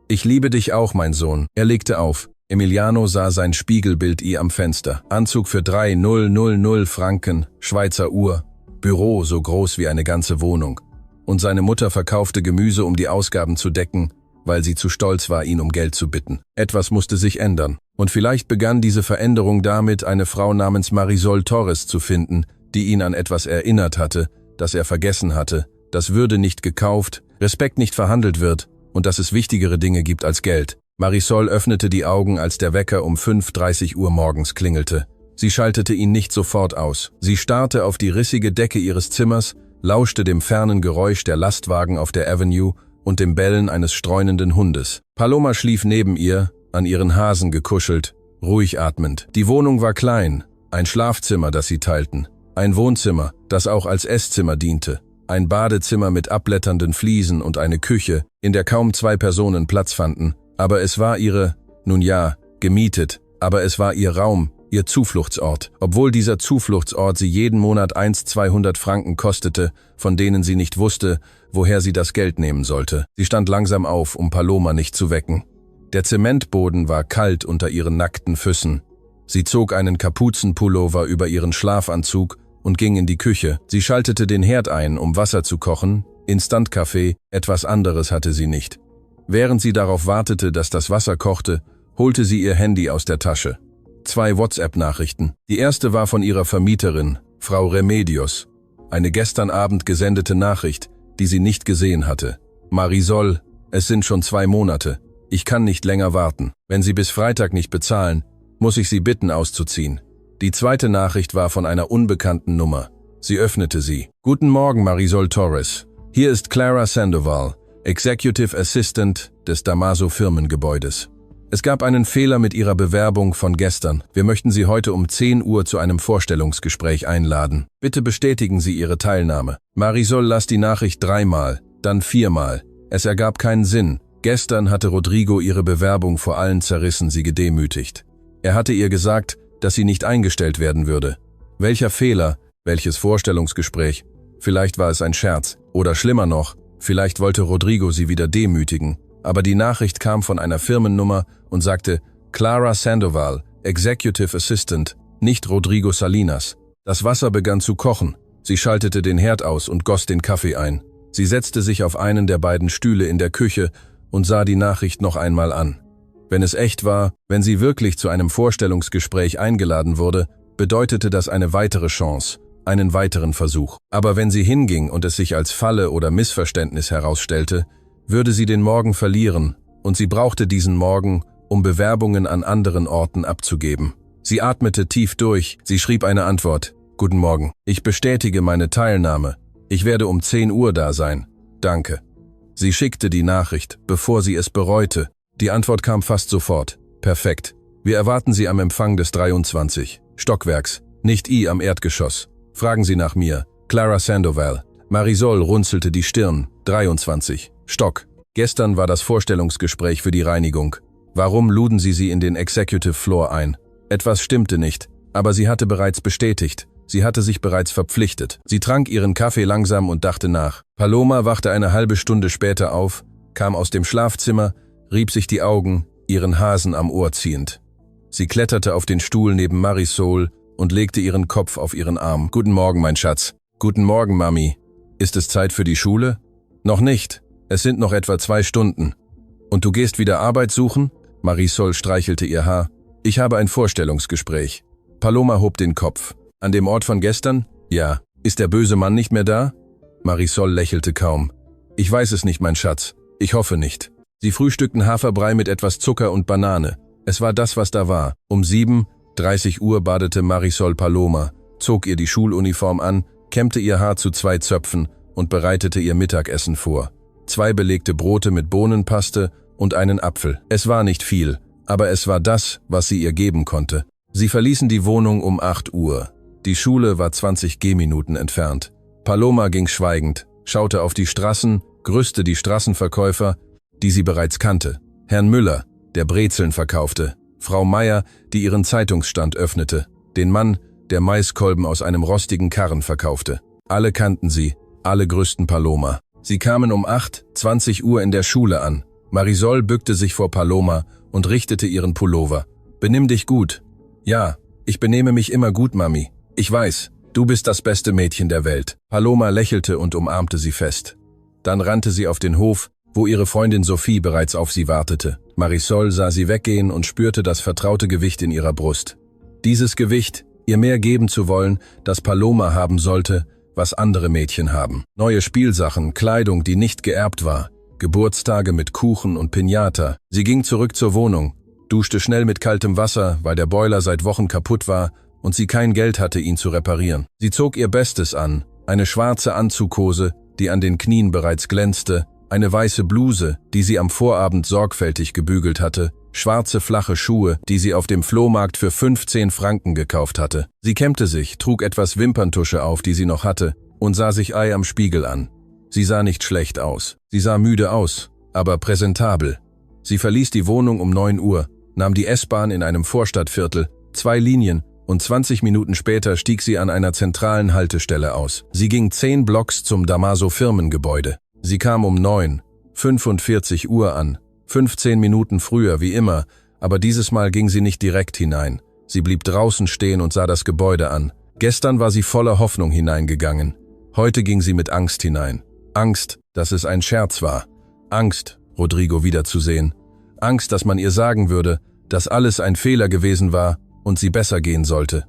Ich liebe dich auch, mein Sohn. Er legte auf. Emiliano sah sein Spiegelbild am Fenster. Anzug für 3.000 Franken, Schweizer Uhr, Büro so groß wie eine ganze Wohnung. Und seine Mutter verkaufte Gemüse, um die Ausgaben zu decken, weil sie zu stolz war, ihn um Geld zu bitten. Etwas musste sich ändern. Und vielleicht begann diese Veränderung damit, eine Frau namens Marisol Torres zu finden, die ihn an etwas erinnert hatte, das er vergessen hatte, dass Würde nicht gekauft, Respekt nicht verhandelt wird und dass es wichtigere Dinge gibt als Geld. Marisol öffnete die Augen, als der Wecker um 5:30 Uhr morgens klingelte. Sie schaltete ihn nicht sofort aus. Sie starrte auf die rissige Decke ihres Zimmers, lauschte dem fernen Geräusch der Lastwagen auf der Avenue und dem Bellen eines streunenden Hundes. Paloma schlief neben ihr, an ihren Hasen gekuschelt, ruhig atmend. Die Wohnung war klein, ein Schlafzimmer, das sie teilten, ein Wohnzimmer, das auch als Esszimmer diente, ein Badezimmer mit abblätternden Fliesen und eine Küche, in der kaum 2 Personen Platz fanden, Aber es war ihre, nun ja, gemietet, aber es war ihr Raum, ihr Zufluchtsort, obwohl dieser Zufluchtsort sie jeden Monat 200 Franken kostete, von denen sie nicht wusste, woher sie das Geld nehmen sollte. Sie stand langsam auf, um Paloma nicht zu wecken. Der Zementboden war kalt unter ihren nackten Füßen. Sie zog einen Kapuzenpullover über ihren Schlafanzug und ging in die Küche. Sie schaltete den Herd ein, um Wasser zu kochen, Instantkaffee, etwas anderes hatte sie nicht. Während sie darauf wartete, dass das Wasser kochte, holte sie ihr Handy aus der Tasche. 2 WhatsApp-Nachrichten. Die erste war von ihrer Vermieterin, Frau Remedios. Eine gestern Abend gesendete Nachricht, die sie nicht gesehen hatte. Marisol, es sind schon 2 Monate. Ich kann nicht länger warten. Wenn Sie bis Freitag nicht bezahlen, muss ich Sie bitten, auszuziehen. Die zweite Nachricht war von einer unbekannten Nummer. Sie öffnete sie. Guten Morgen, Marisol Torres. Hier ist Clara Sandoval, Executive Assistant des Damaso Firmengebäudes. Es gab einen Fehler mit Ihrer Bewerbung von gestern. Wir möchten Sie heute um 10 Uhr zu einem Vorstellungsgespräch einladen. Bitte bestätigen Sie Ihre Teilnahme. Marisol las die Nachricht 3-mal, dann 4-mal. Es ergab keinen Sinn. Gestern hatte Rodrigo ihre Bewerbung vor allen zerrissen, sie gedemütigt. Er hatte ihr gesagt, dass sie nicht eingestellt werden würde. Welcher Fehler? Welches Vorstellungsgespräch? Vielleicht war es ein Scherz. Oder schlimmer noch, vielleicht wollte Rodrigo sie wieder demütigen. Aber die Nachricht kam von einer Firmennummer und sagte Clara Sandoval, Executive Assistant, nicht Rodrigo Salinas. Das Wasser begann zu kochen. Sie schaltete den Herd aus und goss den Kaffee ein. Sie setzte sich auf einen der beiden Stühle in der Küche und sah die Nachricht noch einmal an. Wenn es echt war, wenn sie wirklich zu einem Vorstellungsgespräch eingeladen wurde, bedeutete das eine weitere Chance, einen weiteren Versuch. Aber wenn sie hinging und es sich als Falle oder Missverständnis herausstellte, würde sie den Morgen verlieren, und sie brauchte diesen Morgen, um Bewerbungen an anderen Orten abzugeben. Sie atmete tief durch, sie schrieb eine Antwort. Guten Morgen. Ich bestätige meine Teilnahme. Ich werde um 10 Uhr da sein. Danke. Sie schickte die Nachricht, bevor sie es bereute. Die Antwort kam fast sofort. Perfekt. Wir erwarten Sie am Empfang des 23 Stockwerks, nicht I am Erdgeschoss. Fragen Sie nach mir. Clara Sandoval. Marisol runzelte die Stirn. 23 Stock. Gestern war das Vorstellungsgespräch für die Reinigung. Warum luden Sie in den Executive Floor ein? Etwas stimmte nicht, aber sie hatte bereits bestätigt. Sie hatte sich bereits verpflichtet. Sie trank ihren Kaffee langsam und dachte nach. Paloma wachte eine halbe Stunde später auf, kam aus dem Schlafzimmer, rieb sich die Augen, ihren Hasen am Ohr ziehend. Sie kletterte auf den Stuhl neben Marisol und legte ihren Kopf auf ihren Arm. Guten Morgen, mein Schatz. Guten Morgen, Mami. Ist es Zeit für die Schule? Noch nicht. Es sind noch etwa 2 Stunden. Und du gehst wieder Arbeit suchen? Marisol streichelte ihr Haar. Ich habe ein Vorstellungsgespräch. Paloma hob den Kopf. An dem Ort von gestern? Ja. Ist der böse Mann nicht mehr da? Marisol lächelte kaum. Ich weiß es nicht, mein Schatz. Ich hoffe nicht. Sie frühstückten Haferbrei mit etwas Zucker und Banane. Es war das, was da war. Um 7:30 Uhr badete Marisol Paloma, zog ihr die Schuluniform an, kämmte ihr Haar zu 2 Zöpfen und bereitete ihr Mittagessen vor. 2 belegte Brote mit Bohnenpaste und einen Apfel. Es war nicht viel, aber es war das, was sie ihr geben konnte. Sie verließen die Wohnung um 8 Uhr. Die Schule war 20 Gehminuten entfernt. Paloma ging schweigend, schaute auf die Straßen, grüßte die Straßenverkäufer, die sie bereits kannte. Herrn Müller, der Brezeln verkaufte, Frau Meier, die ihren Zeitungsstand öffnete, den Mann, der Maiskolben aus einem rostigen Karren verkaufte. Alle kannten sie, alle grüßten Paloma. Sie kamen um 8:20 Uhr in der Schule an. Marisol bückte sich vor Paloma und richtete ihren Pullover. Benimm dich gut. Ja, ich benehme mich immer gut, Mami. Ich weiß, du bist das beste Mädchen der Welt. Paloma lächelte und umarmte sie fest. Dann rannte sie auf den Hof, wo ihre Freundin Sophie bereits auf sie wartete. Marisol sah sie weggehen und spürte das vertraute Gewicht in ihrer Brust. Dieses Gewicht, ihr mehr geben zu wollen, das Paloma haben sollte, was andere Mädchen haben. Neue Spielsachen, Kleidung, die nicht geerbt war, Geburtstage mit Kuchen und Pinata. Sie ging zurück zur Wohnung, duschte schnell mit kaltem Wasser, weil der Boiler seit Wochen kaputt war und sie kein Geld hatte, ihn zu reparieren. Sie zog ihr Bestes an, eine schwarze Anzughose, die an den Knien bereits glänzte, eine weiße Bluse, die sie am Vorabend sorgfältig gebügelt hatte, schwarze flache Schuhe, die sie auf dem Flohmarkt für 15 Franken gekauft hatte. Sie kämmte sich, trug etwas Wimperntusche auf, die sie noch hatte, und sah sich Ei am Spiegel an. Sie sah nicht schlecht aus. Sie sah müde aus, aber präsentabel. Sie verließ die Wohnung um 9 Uhr, nahm die S-Bahn in einem Vorstadtviertel, 2 Linien, und 20 Minuten später stieg sie an einer zentralen Haltestelle aus. Sie ging 10 Blocks zum Damaso-Firmengebäude. Sie kam um 9:45 Uhr an, 15 Minuten früher wie immer, aber dieses Mal ging sie nicht direkt hinein. Sie blieb draußen stehen und sah das Gebäude an. Gestern war sie voller Hoffnung hineingegangen. Heute ging sie mit Angst hinein. Angst, dass es ein Scherz war. Angst, Rodrigo wiederzusehen. Angst, dass man ihr sagen würde, dass alles ein Fehler gewesen war und sie besser gehen sollte.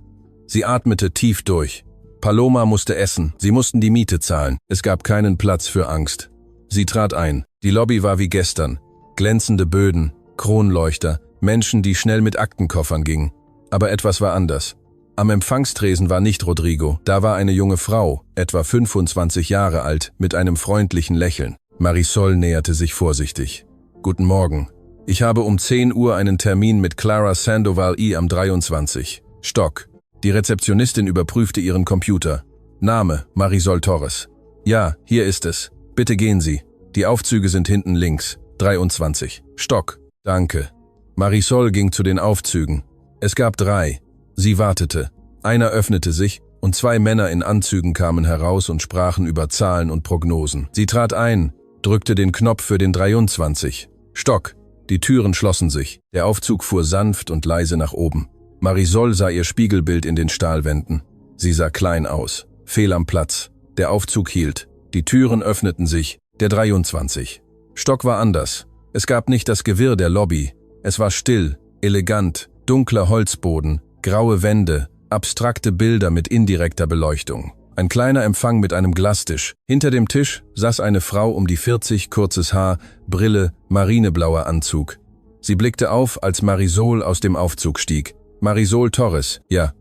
Sie atmete tief durch. Paloma musste essen, sie mussten die Miete zahlen. Es gab keinen Platz für Angst. Sie trat ein. Die Lobby war wie gestern. Glänzende Böden, Kronleuchter, Menschen, die schnell mit Aktenkoffern gingen. Aber etwas war anders. Am Empfangstresen war nicht Rodrigo, da war eine junge Frau, etwa 25 Jahre alt, mit einem freundlichen Lächeln. Marisol näherte sich vorsichtig. »Guten Morgen. Ich habe um 10 Uhr einen Termin mit Clara Sandoval am 23. Stock.« Die Rezeptionistin überprüfte ihren Computer. »Name, Marisol Torres.« »Ja, hier ist es. Bitte gehen Sie. Die Aufzüge sind hinten links. 23. Stock.« »Danke.« Marisol ging zu den Aufzügen. Es gab 3. Sie wartete. Einer öffnete sich und 2 Männer in Anzügen kamen heraus und sprachen über Zahlen und Prognosen. Sie trat ein, drückte den Knopf für den 23. Stock. Die Türen schlossen sich. Der Aufzug fuhr sanft und leise nach oben. Marisol sah ihr Spiegelbild in den Stahlwänden. Sie sah klein aus. Fehl am Platz. Der Aufzug hielt. Die Türen öffneten sich. Der 23. Stock war anders. Es gab nicht das Gewirr der Lobby. Es war still, elegant, dunkler Holzboden, graue Wände, abstrakte Bilder mit indirekter Beleuchtung. Ein kleiner Empfang mit einem Glastisch. Hinter dem Tisch saß eine Frau um die 40, kurzes Haar, Brille, marineblauer Anzug. Sie blickte auf, als Marisol aus dem Aufzug stieg. Marisol Torres, ja.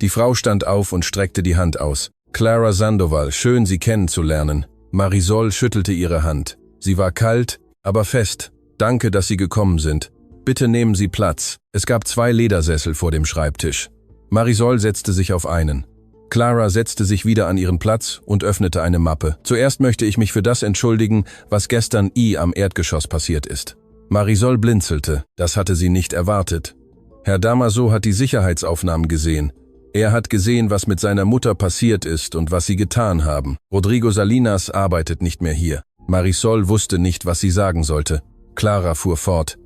Die Frau stand auf und streckte die Hand aus. Clara Sandoval, schön, Sie kennenzulernen. Marisol schüttelte ihre Hand. Sie war kalt, aber fest. Danke, dass Sie gekommen sind. Bitte nehmen Sie Platz. Es gab 2 Ledersessel vor dem Schreibtisch. Marisol setzte sich auf einen. Clara setzte sich wieder an ihren Platz und öffnete eine Mappe. Zuerst möchte ich mich für das entschuldigen, was gestern am Erdgeschoss passiert ist. Marisol blinzelte. Das hatte sie nicht erwartet. Herr Damaso hat die Sicherheitsaufnahmen gesehen. Er hat gesehen, was mit seiner Mutter passiert ist und was sie getan haben. Rodrigo Salinas arbeitet nicht mehr hier. Marisol wusste nicht, was sie sagen sollte. Clara fuhr fort.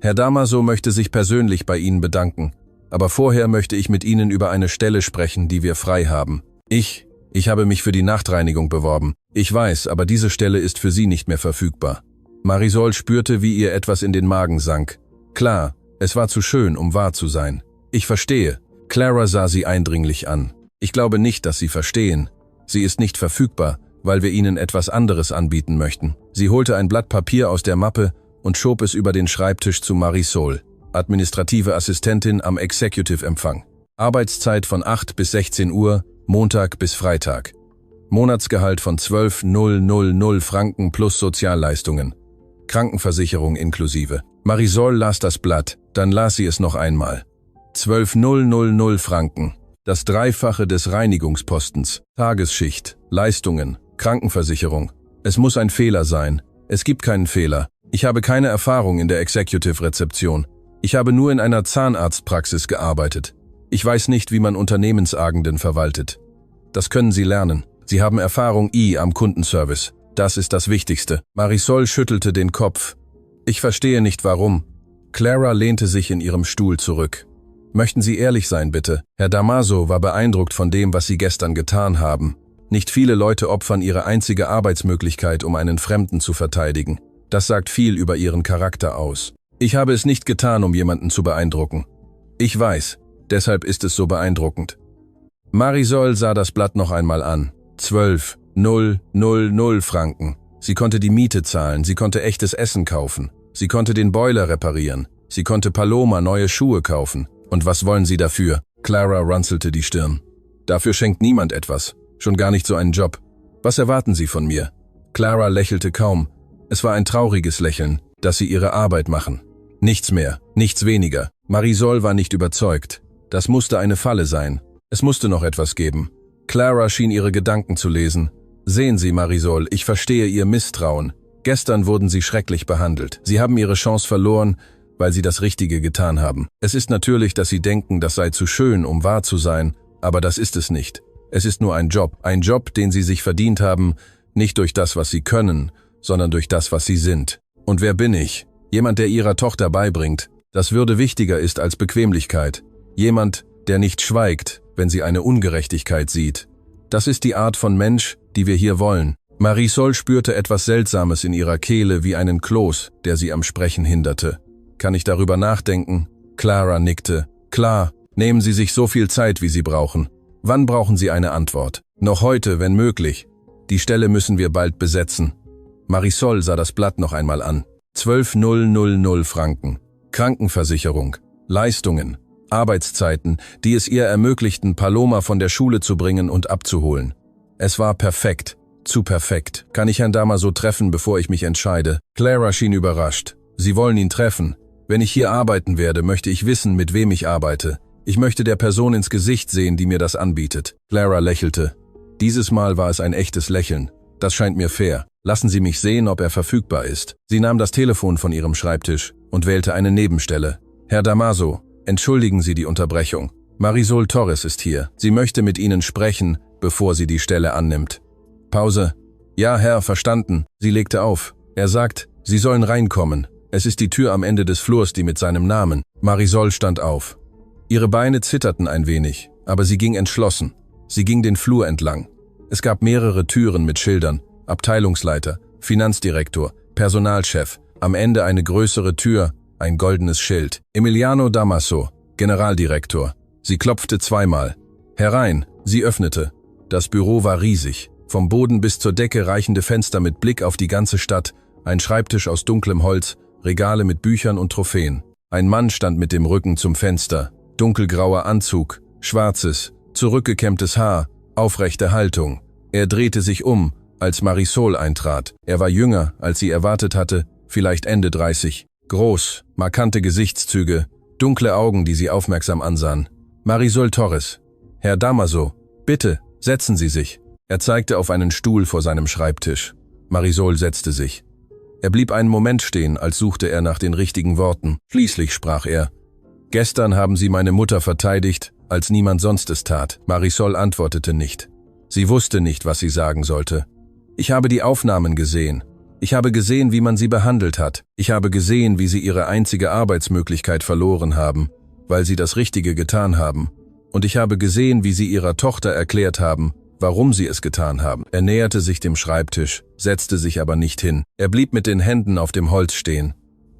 Herr Damaso möchte sich persönlich bei Ihnen bedanken. Aber vorher möchte ich mit Ihnen über eine Stelle sprechen, die wir frei haben. Ich habe mich für die Nachtreinigung beworben. Ich weiß, aber diese Stelle ist für Sie nicht mehr verfügbar. Marisol spürte, wie ihr etwas in den Magen sank. Klar, es war zu schön, um wahr zu sein. Ich verstehe. Clara sah sie eindringlich an. Ich glaube nicht, dass Sie verstehen. Sie ist nicht verfügbar, weil wir Ihnen etwas anderes anbieten möchten. Sie holte ein Blatt Papier aus der Mappe und schob es über den Schreibtisch zu Marisol, administrative Assistentin am Executive-Empfang. Arbeitszeit von 8 bis 16 Uhr, Montag bis Freitag. Monatsgehalt von 12.000 Franken plus Sozialleistungen. Krankenversicherung inklusive. Marisol las das Blatt, dann las sie es noch einmal. 12.000 Franken. Das Dreifache des Reinigungspostens. Tagesschicht, Leistungen, Krankenversicherung. Es muss ein Fehler sein. Es gibt keinen Fehler. Ich habe keine Erfahrung in der Executive-Rezeption. Ich habe nur in einer Zahnarztpraxis gearbeitet. Ich weiß nicht, wie man Unternehmensagenden verwaltet. Das können Sie lernen. Sie haben Erfahrung am Kundenservice. Das ist das Wichtigste. Marisol schüttelte den Kopf. Ich verstehe nicht, warum. Clara lehnte sich in ihrem Stuhl zurück. Möchten Sie ehrlich sein, bitte? Herr Damaso war beeindruckt von dem, was Sie gestern getan haben. Nicht viele Leute opfern ihre einzige Arbeitsmöglichkeit, um einen Fremden zu verteidigen. Das sagt viel über Ihren Charakter aus. Ich habe es nicht getan, um jemanden zu beeindrucken. Ich weiß, deshalb ist es so beeindruckend. Marisol sah das Blatt noch einmal an. 12.000 Franken. Sie konnte die Miete zahlen, sie konnte echtes Essen kaufen. Sie konnte den Boiler reparieren. Sie konnte Paloma neue Schuhe kaufen. Und was wollen Sie dafür? Clara runzelte die Stirn. Dafür schenkt niemand etwas. Schon gar nicht so einen Job. Was erwarten Sie von mir? Clara lächelte kaum. Es war ein trauriges Lächeln, dass Sie Ihre Arbeit machen. Nichts mehr, nichts weniger. Marisol war nicht überzeugt. Das musste eine Falle sein. Es musste noch etwas geben. Clara schien ihre Gedanken zu lesen. Sehen Sie, Marisol, ich verstehe Ihr Misstrauen. Gestern wurden Sie schrecklich behandelt. Sie haben Ihre Chance verloren, weil Sie das Richtige getan haben. Es ist natürlich, dass Sie denken, das sei zu schön, um wahr zu sein, aber das ist es nicht. Es ist nur ein Job, den Sie sich verdient haben, nicht durch das, was Sie können, sondern durch das, was Sie sind. Und wer bin ich? Jemand, der Ihrer Tochter beibringt, dass Würde wichtiger ist als Bequemlichkeit. Jemand, der nicht schweigt, wenn sie eine Ungerechtigkeit sieht. Das ist die Art von Mensch, die wir hier wollen. Marisol spürte etwas Seltsames in ihrer Kehle wie einen Kloß, der sie am Sprechen hinderte. Kann ich darüber nachdenken? Clara nickte. Klar, nehmen Sie sich so viel Zeit, wie Sie brauchen. Wann brauchen Sie eine Antwort? Noch heute, wenn möglich. Die Stelle müssen wir bald besetzen. Marisol sah das Blatt noch einmal an. 12.000 Franken. Krankenversicherung. Leistungen. Arbeitszeiten, die es ihr ermöglichten, Paloma von der Schule zu bringen und abzuholen. Es war perfekt. Zu perfekt. Kann ich Herrn Damaso treffen, bevor ich mich entscheide? Clara schien überrascht. Sie wollen ihn treffen. Wenn ich hier arbeiten werde, möchte ich wissen, mit wem ich arbeite. Ich möchte der Person ins Gesicht sehen, die mir das anbietet. Clara lächelte. Dieses Mal war es ein echtes Lächeln. Das scheint mir fair. Lassen Sie mich sehen, ob er verfügbar ist. Sie nahm das Telefon von ihrem Schreibtisch und wählte eine Nebenstelle. Herr Damaso, entschuldigen Sie die Unterbrechung. Marisol Torres ist hier. Sie möchte mit Ihnen sprechen, bevor sie die Stelle annimmt. Pause. Ja, Herr, verstanden. Sie legte auf. Er sagt, Sie sollen reinkommen. Es ist die Tür am Ende des Flurs, die mit seinem Namen. Marisol stand auf. Ihre Beine zitterten ein wenig, aber sie ging entschlossen. Sie ging den Flur entlang. Es gab mehrere Türen mit Schildern. Abteilungsleiter, Finanzdirektor, Personalchef. Am Ende eine größere Tür, ein goldenes Schild. Emiliano Damaso, Generaldirektor. Sie klopfte zweimal. Herein, sie öffnete. Das Büro war riesig. Vom Boden bis zur Decke reichende Fenster mit Blick auf die ganze Stadt, ein Schreibtisch aus dunklem Holz, Regale mit Büchern und Trophäen. Ein Mann stand mit dem Rücken zum Fenster. Dunkelgrauer Anzug, schwarzes, zurückgekämmtes Haar, aufrechte Haltung. Er drehte sich um, als Marisol eintrat. Er war jünger, als sie erwartet hatte, vielleicht Ende 30. Groß, markante Gesichtszüge, dunkle Augen, die sie aufmerksam ansahen. Marisol Torres. Herr Damaso, bitte, setzen Sie sich. Er zeigte auf einen Stuhl vor seinem Schreibtisch. Marisol setzte sich. Er blieb einen Moment stehen, als suchte er nach den richtigen Worten. Schließlich sprach er. Gestern haben Sie meine Mutter verteidigt, als niemand sonst es tat. Marisol antwortete nicht. Sie wusste nicht, was sie sagen sollte. Ich habe die Aufnahmen gesehen. Ich habe gesehen, wie man sie behandelt hat. Ich habe gesehen, wie sie ihre einzige Arbeitsmöglichkeit verloren haben, weil sie das Richtige getan haben. Und ich habe gesehen, wie sie ihrer Tochter erklärt haben, warum sie es getan haben. Er näherte sich dem Schreibtisch, setzte sich aber nicht hin. Er blieb mit den Händen auf dem Holz stehen.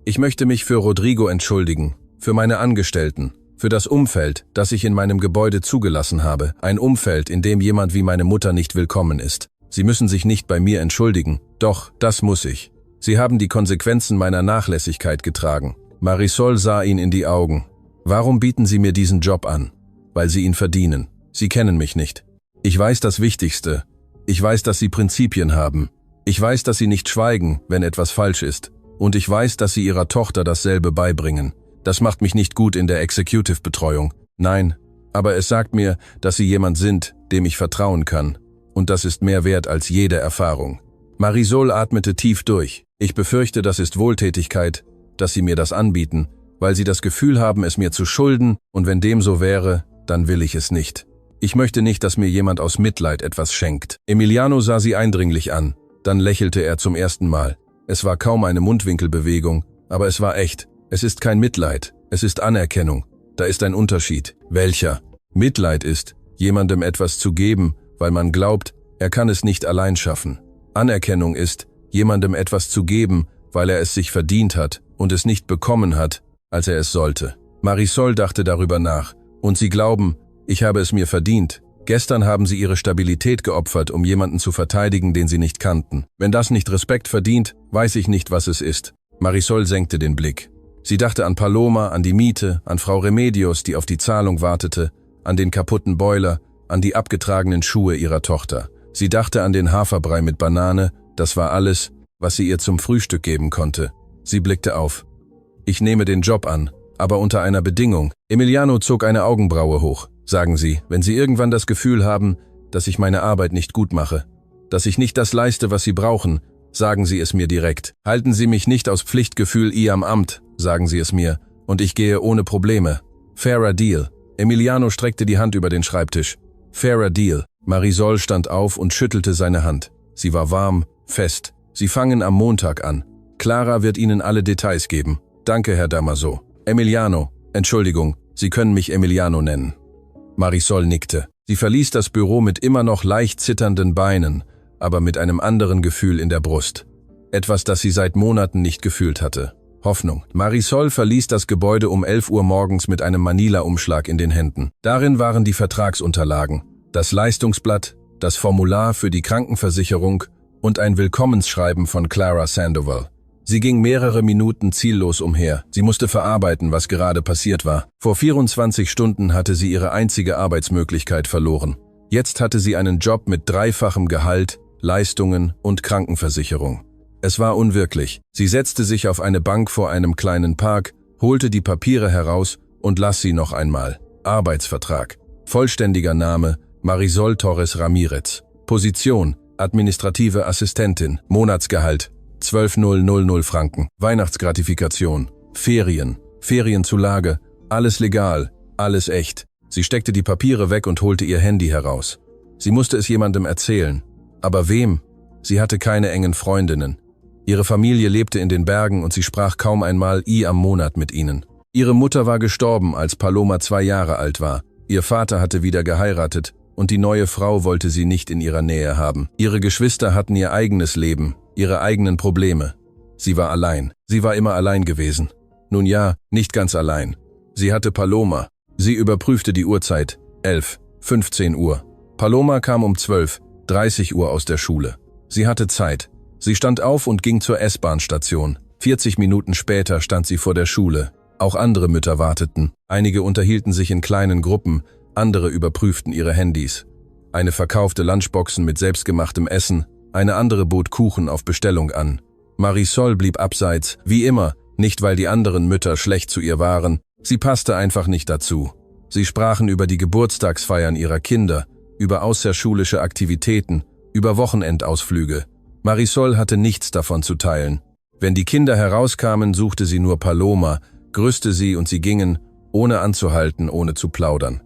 Ich möchte mich für Rodrigo entschuldigen, für meine Angestellten, für das Umfeld, das ich in meinem Gebäude zugelassen habe. Ein Umfeld, in dem jemand wie meine Mutter nicht willkommen ist. Sie müssen sich nicht bei mir entschuldigen. Doch, das muss ich. Sie haben die Konsequenzen meiner Nachlässigkeit getragen. Marisol sah ihn in die Augen. Warum bieten Sie mir diesen Job an? Weil Sie ihn verdienen. Sie kennen mich nicht. Ich weiß das Wichtigste. Ich weiß, dass Sie Prinzipien haben. Ich weiß, dass Sie nicht schweigen, wenn etwas falsch ist. Und ich weiß, dass Sie Ihrer Tochter dasselbe beibringen. Das macht mich nicht gut in der Executive-Betreuung. Nein, aber es sagt mir, dass Sie jemand sind, dem ich vertrauen kann. Und das ist mehr wert als jede Erfahrung. Marisol atmete tief durch. Ich befürchte, das ist Wohltätigkeit, dass Sie mir das anbieten, weil Sie das Gefühl haben, es mir zu schulden, und wenn dem so wäre, dann will ich es nicht. Ich möchte nicht, dass mir jemand aus Mitleid etwas schenkt. Emiliano sah sie eindringlich an. Dann lächelte er zum ersten Mal. Es war kaum eine Mundwinkelbewegung, aber es war echt. Es ist kein Mitleid, es ist Anerkennung. Da ist ein Unterschied. Welcher? Mitleid ist, jemandem etwas zu geben, weil man glaubt, er kann es nicht allein schaffen. Anerkennung ist, jemandem etwas zu geben, weil er es sich verdient hat und es nicht bekommen hat, als er es sollte. Marisol dachte darüber nach. Und Sie glauben, ich habe es mir verdient. Gestern haben Sie Ihre Stabilität geopfert, um jemanden zu verteidigen, den Sie nicht kannten. Wenn das nicht Respekt verdient, weiß ich nicht, was es ist. Marisol senkte den Blick. Sie dachte an Paloma, an die Miete, an Frau Remedios, die auf die Zahlung wartete, an den kaputten Boiler, an die abgetragenen Schuhe ihrer Tochter. Sie dachte an den Haferbrei mit Banane, das war alles, was sie ihr zum Frühstück geben konnte. Sie blickte auf. Ich nehme den Job an, aber unter einer Bedingung. Emiliano zog eine Augenbraue hoch. Sagen Sie, wenn Sie irgendwann das Gefühl haben, dass ich meine Arbeit nicht gut mache, dass ich nicht das leiste, was Sie brauchen, Sagen Sie es mir direkt. Halten Sie mich nicht aus Pflichtgefühl am Amt, sagen Sie es mir, und ich gehe ohne Probleme. Fairer Deal. Emiliano streckte die Hand über den Schreibtisch. Fairer Deal. Marisol stand auf und schüttelte seine Hand. Sie war warm, fest. Sie fangen am Montag an. Clara wird Ihnen alle Details geben. Danke, Herr Damaso. Emiliano, Entschuldigung, Sie können mich Emiliano nennen. Marisol nickte. Sie verließ das Büro mit immer noch leicht zitternden Beinen, aber mit einem anderen Gefühl in der Brust. Etwas, das sie seit Monaten nicht gefühlt hatte. Hoffnung. Marisol verließ das Gebäude um 11 Uhr morgens mit einem Manila-Umschlag in den Händen. Darin waren die Vertragsunterlagen, das Leistungsblatt, das Formular für die Krankenversicherung und ein Willkommensschreiben von Clara Sandoval. Sie ging mehrere Minuten ziellos umher. Sie musste verarbeiten, was gerade passiert war. Vor 24 Stunden hatte sie ihre einzige Arbeitsmöglichkeit verloren. Jetzt hatte sie einen Job mit dreifachem Gehalt, Leistungen und Krankenversicherung. Es war unwirklich. Sie setzte sich auf eine Bank vor einem kleinen Park, holte die Papiere heraus und las sie noch einmal. Arbeitsvertrag. Vollständiger Name: Marisol Torres Ramirez. Position: administrative Assistentin. Monatsgehalt: 12.000 Franken. Weihnachtsgratifikation. Ferienzulage. Alles legal. Alles echt. Sie steckte die Papiere weg und holte ihr Handy heraus. Sie musste es jemandem erzählen. Aber wem? Sie hatte keine engen Freundinnen. Ihre Familie lebte in den Bergen und sie sprach kaum einmal am Monat mit ihnen. Ihre Mutter war gestorben, als Paloma 2 Jahre alt war. Ihr Vater hatte wieder geheiratet und die neue Frau wollte sie nicht in ihrer Nähe haben. Ihre Geschwister hatten ihr eigenes Leben, ihre eigenen Probleme. Sie war allein. Sie war immer allein gewesen. Nun ja, nicht ganz allein. Sie hatte Paloma. Sie überprüfte die Uhrzeit. 15 Uhr. Paloma kam um 12:30 Uhr aus der Schule. Sie hatte Zeit. Sie stand auf und ging zur S-Bahn-Station. 40 Minuten später stand sie vor der Schule. Auch andere Mütter warteten. Einige unterhielten sich in kleinen Gruppen, andere überprüften ihre Handys. Eine verkaufte Lunchboxen mit selbstgemachtem Essen, eine andere bot Kuchen auf Bestellung an. Marisol blieb abseits, wie immer, nicht weil die anderen Mütter schlecht zu ihr waren, sie passte einfach nicht dazu. Sie sprachen über die Geburtstagsfeiern ihrer Kinder, über außerschulische Aktivitäten, über Wochenendausflüge. Marisol hatte nichts davon zu teilen. Wenn die Kinder herauskamen, suchte sie nur Paloma, grüßte sie und sie gingen, ohne anzuhalten, ohne zu plaudern.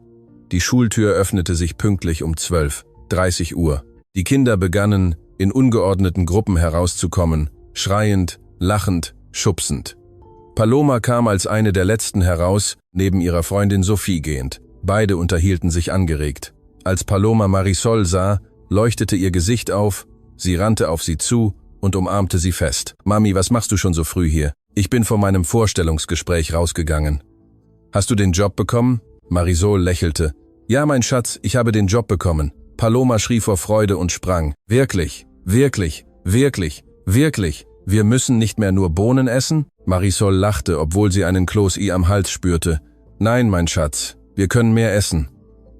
Die Schultür öffnete sich pünktlich um 12:30 Uhr. Die Kinder begannen, in ungeordneten Gruppen herauszukommen, schreiend, lachend, schubsend. Paloma kam als eine der letzten heraus, neben ihrer Freundin Sophie gehend. Beide unterhielten sich angeregt. Als Paloma Marisol sah, leuchtete ihr Gesicht auf, sie rannte auf sie zu und umarmte sie fest. »Mami, was machst du schon so früh hier? Ich bin vor meinem Vorstellungsgespräch rausgegangen.« »Hast du den Job bekommen?« Marisol lächelte. »Ja, mein Schatz, ich habe den Job bekommen.« Paloma schrie vor Freude und sprang. »Wirklich, wirklich, wirklich, wirklich, wir müssen nicht mehr nur Bohnen essen?« Marisol lachte, obwohl sie einen Kloß am Hals spürte. »Nein, mein Schatz, wir können mehr essen.«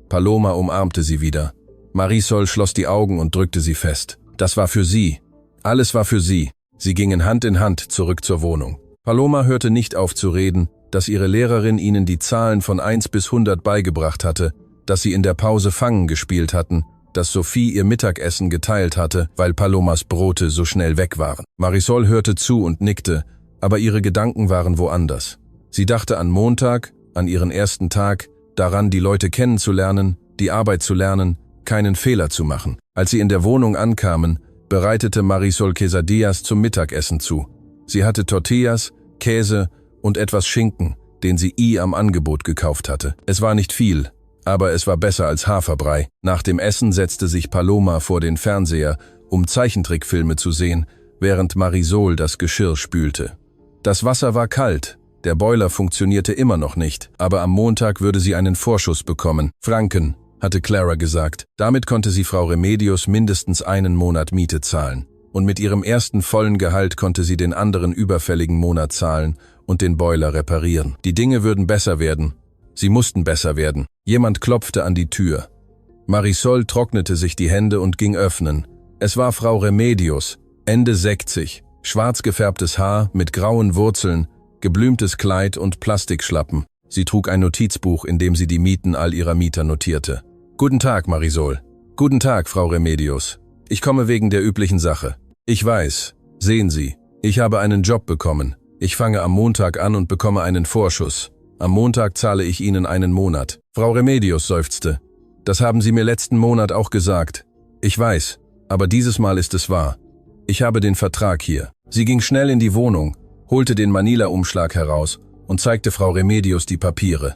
Paloma umarmte sie wieder. Marisol schloss die Augen und drückte sie fest. Das war für sie. Alles war für sie. Sie gingen Hand in Hand zurück zur Wohnung. Paloma hörte nicht auf zu reden, dass ihre Lehrerin ihnen die Zahlen von 1 bis 100 beigebracht hatte, dass sie in der Pause Fangen gespielt hatten, dass Sophie ihr Mittagessen geteilt hatte, weil Palomas Brote so schnell weg waren. Marisol hörte zu und nickte, aber ihre Gedanken waren woanders. Sie dachte an Montag, an ihren ersten Tag, daran, die Leute kennenzulernen, die Arbeit zu lernen, keinen Fehler zu machen. Als sie in der Wohnung ankamen, bereitete Marisol Quesadillas zum Mittagessen zu. Sie hatte Tortillas, Käse und etwas Schinken, den sie am Angebot gekauft hatte. Es war nicht viel, aber es war besser als Haferbrei. Nach dem Essen setzte sich Paloma vor den Fernseher, um Zeichentrickfilme zu sehen, während Marisol das Geschirr spülte. Das Wasser war kalt, der Boiler funktionierte immer noch nicht, aber am Montag würde sie einen Vorschuss bekommen. Franken, hatte Clara gesagt. Damit konnte sie Frau Remedios mindestens einen Monat Miete zahlen. Und mit ihrem ersten vollen Gehalt konnte sie den anderen überfälligen Monat zahlen und den Boiler reparieren. Die Dinge würden besser werden. Sie mussten besser werden. Jemand klopfte an die Tür. Marisol trocknete sich die Hände und ging öffnen. Es war Frau Remedios, Ende 60, schwarz gefärbtes Haar mit grauen Wurzeln, geblümtes Kleid und Plastikschlappen. Sie trug ein Notizbuch, in dem sie die Mieten all ihrer Mieter notierte. »Guten Tag, Marisol.« »Guten Tag, Frau Remedios. Ich komme wegen der üblichen Sache.« Ich weiß. Sehen Sie, ich habe einen Job bekommen. Ich fange am Montag an und bekomme einen Vorschuss. Am Montag zahle ich Ihnen einen Monat. Frau Remedios seufzte. Das haben Sie mir letzten Monat auch gesagt. Ich weiß, aber dieses Mal ist es wahr. Ich habe den Vertrag hier. Sie ging schnell in die Wohnung, holte den Manila-Umschlag heraus und zeigte Frau Remedios die Papiere.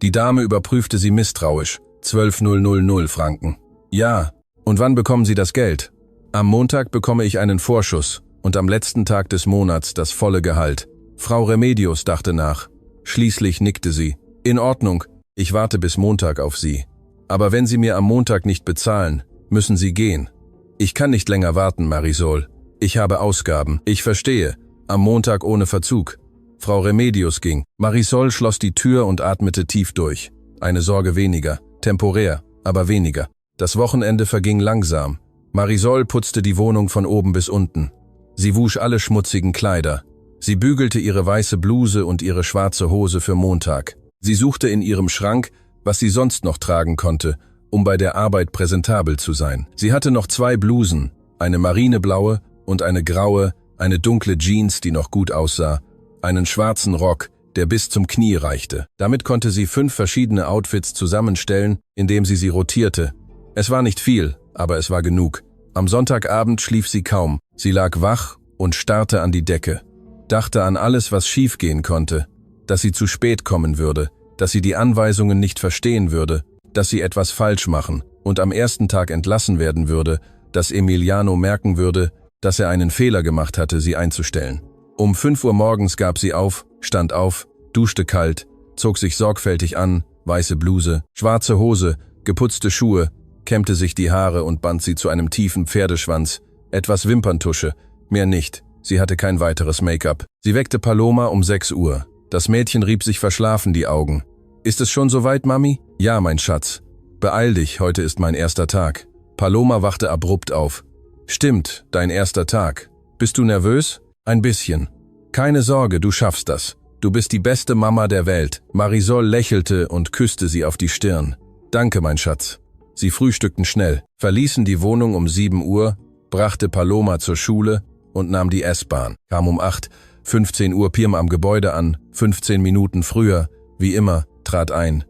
Die Dame überprüfte sie misstrauisch. 12.000 Franken. Ja, und wann bekommen Sie das Geld? Am Montag bekomme ich einen Vorschuss und am letzten Tag des Monats das volle Gehalt. Frau Remedios dachte nach. Schließlich nickte sie. In Ordnung, ich warte bis Montag auf Sie. Aber wenn Sie mir am Montag nicht bezahlen, müssen Sie gehen. Ich kann nicht länger warten, Marisol. Ich habe Ausgaben. Ich verstehe. Am Montag ohne Verzug. Frau Remedios ging. Marisol schloss die Tür und atmete tief durch. Eine Sorge weniger. Temporär, aber weniger. Das Wochenende verging langsam. Marisol putzte die Wohnung von oben bis unten. Sie wusch alle schmutzigen Kleider. Sie bügelte ihre weiße Bluse und ihre schwarze Hose für Montag. Sie suchte in ihrem Schrank, was sie sonst noch tragen konnte, um bei der Arbeit präsentabel zu sein. Sie hatte noch 2 Blusen, eine marineblaue und eine graue, eine dunkle Jeans, die noch gut aussah, einen schwarzen Rock, der bis zum Knie reichte. Damit konnte sie 5 verschiedene Outfits zusammenstellen, indem sie rotierte. Es war nicht viel, aber es war genug. Am Sonntagabend schlief sie kaum. Sie lag wach und starrte an die Decke. Dachte an alles, was schiefgehen konnte, dass sie zu spät kommen würde, dass sie die Anweisungen nicht verstehen würde, dass sie etwas falsch machen und am ersten Tag entlassen werden würde, dass Emiliano merken würde, dass er einen Fehler gemacht hatte, sie einzustellen. Um 5 Uhr morgens gab sie auf, stand auf, duschte kalt, zog sich sorgfältig an, weiße Bluse, schwarze Hose, geputzte Schuhe, kämmte sich die Haare und band sie zu einem tiefen Pferdeschwanz, etwas Wimperntusche, mehr nicht. Sie hatte kein weiteres Make-up. Sie weckte Paloma um 6 Uhr. Das Mädchen rieb sich verschlafen die Augen. »Ist es schon soweit, Mami?« »Ja, mein Schatz. Beeil dich, heute ist mein erster Tag.« Paloma wachte abrupt auf. »Stimmt, dein erster Tag. Bist du nervös?« »Ein bisschen.« »Keine Sorge, du schaffst das. Du bist die beste Mama der Welt.« Marisol lächelte und küsste sie auf die Stirn. »Danke, mein Schatz.« Sie frühstückten schnell, verließen die Wohnung um 7 Uhr, brachte Paloma zur Schule und nahm die S-Bahn. Kam um 8, 15 Uhr Pirm am Gebäude an, 15 Minuten früher, wie immer, trat ein.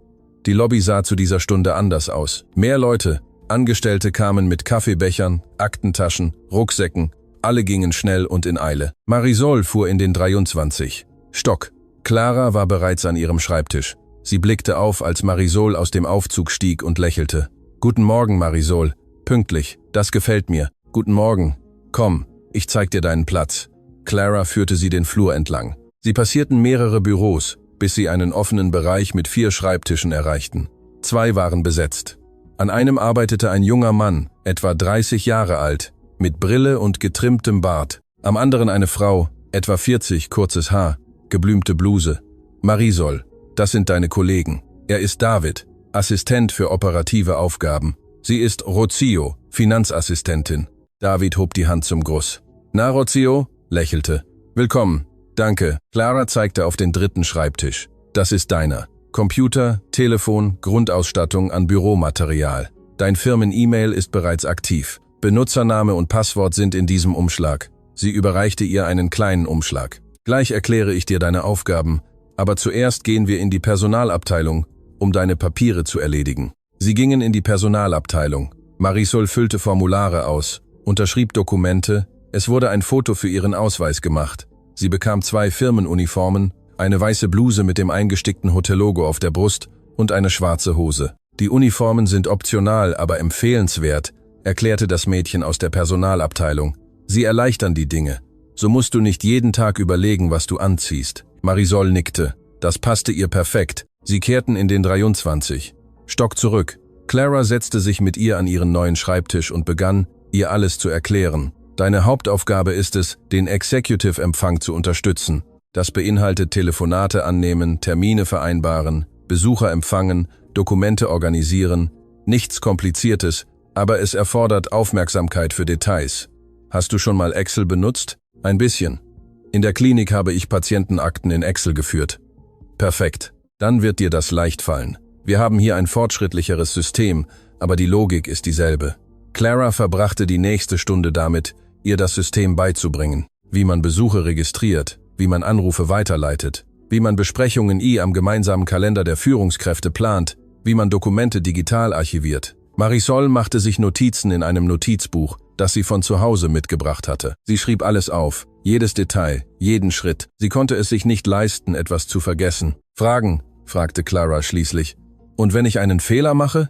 Die Lobby sah zu dieser Stunde anders aus. Mehr Leute, Angestellte kamen mit Kaffeebechern, Aktentaschen, Rucksäcken, alle gingen schnell und in Eile. Marisol fuhr in den 23. Stock. Clara war bereits an ihrem Schreibtisch. Sie blickte auf, als Marisol aus dem Aufzug stieg und lächelte. »Guten Morgen, Marisol. Pünktlich. Das gefällt mir. Guten Morgen. Komm, ich zeig dir deinen Platz.« Clara führte sie den Flur entlang. Sie passierten mehrere Büros, bis sie einen offenen Bereich mit 4 Schreibtischen erreichten. 2 waren besetzt. An einem arbeitete ein junger Mann, etwa 30 Jahre alt, mit Brille und getrimmtem Bart. Am anderen eine Frau, etwa 40, kurzes Haar, geblümte Bluse. »Marisol, das sind deine Kollegen. Er ist David, Assistent für operative Aufgaben. Sie ist Rocio, Finanzassistentin.« David hob die Hand zum Gruß. »Na, Rocio?« lächelte. »Willkommen. Danke.« Clara zeigte auf den 3. Schreibtisch. »Das ist deiner. Computer, Telefon, Grundausstattung an Büromaterial. Dein Firmen-E-Mail ist bereits aktiv. Benutzername und Passwort sind in diesem Umschlag.« Sie überreichte ihr einen kleinen Umschlag. »Gleich erkläre ich dir deine Aufgaben, aber zuerst gehen wir in die Personalabteilung, um deine Papiere zu erledigen.« Sie gingen in die Personalabteilung. Marisol füllte Formulare aus, unterschrieb Dokumente, es wurde ein Foto für ihren Ausweis gemacht. Sie bekam 2 Firmenuniformen, eine weiße Bluse mit dem eingestickten Hotellogo auf der Brust und eine schwarze Hose. »Die Uniformen sind optional, aber empfehlenswert«, erklärte das Mädchen aus der Personalabteilung. »Sie erleichtern die Dinge. So musst du nicht jeden Tag überlegen, was du anziehst.« Marisol nickte. Das passte ihr perfekt. Sie kehrten in den 23. Stock zurück. Clara setzte sich mit ihr an ihren neuen Schreibtisch und begann, ihr alles zu erklären. »Deine Hauptaufgabe ist es, den Executive-Empfang zu unterstützen. Das beinhaltet Telefonate annehmen, Termine vereinbaren, Besucher empfangen, Dokumente organisieren. Nichts Kompliziertes, aber es erfordert Aufmerksamkeit für Details. Hast du schon mal Excel benutzt? Ein bisschen. In der Klinik habe ich Patientenakten in Excel geführt. Perfekt. Dann wird dir das leicht fallen. Wir haben hier ein fortschrittlicheres System, aber die Logik ist dieselbe.« Clara verbrachte die nächste Stunde damit, ihr das System beizubringen, wie man Besuche registriert, wie man Anrufe weiterleitet, wie man Besprechungen am gemeinsamen Kalender der Führungskräfte plant, wie man Dokumente digital archiviert. Marisol machte sich Notizen in einem Notizbuch, das sie von zu Hause mitgebracht hatte. Sie schrieb alles auf, jedes Detail, jeden Schritt. Sie konnte es sich nicht leisten, etwas zu vergessen. Fragen, fragte Clara schließlich. Und wenn ich einen Fehler mache?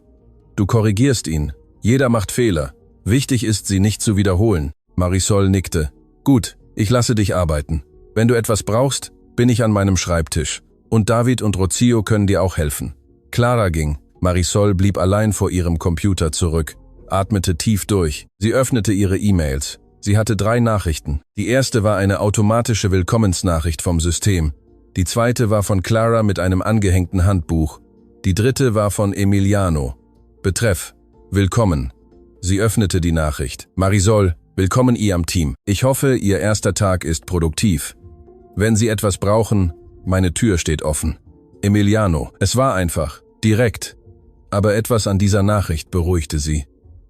Du korrigierst ihn. Jeder macht Fehler. Wichtig ist, sie nicht zu wiederholen. Marisol nickte. Gut, ich lasse dich arbeiten. Wenn du etwas brauchst, bin ich an meinem Schreibtisch. Und David und Rocio können dir auch helfen. Clara ging. Marisol blieb allein vor ihrem Computer zurück, atmete tief durch. Sie öffnete ihre E-Mails. Sie hatte 3 Nachrichten. Die erste war eine automatische Willkommensnachricht vom System. Die zweite war von Clara mit einem angehängten Handbuch. Die dritte war von Emiliano. Betreff: Willkommen. Sie öffnete die Nachricht. Marisol, willkommen am Team. Ich hoffe, Ihr erster Tag ist produktiv. Wenn Sie etwas brauchen, meine Tür steht offen. Emiliano. Es war einfach, direkt. Aber etwas an dieser Nachricht beruhigte sie.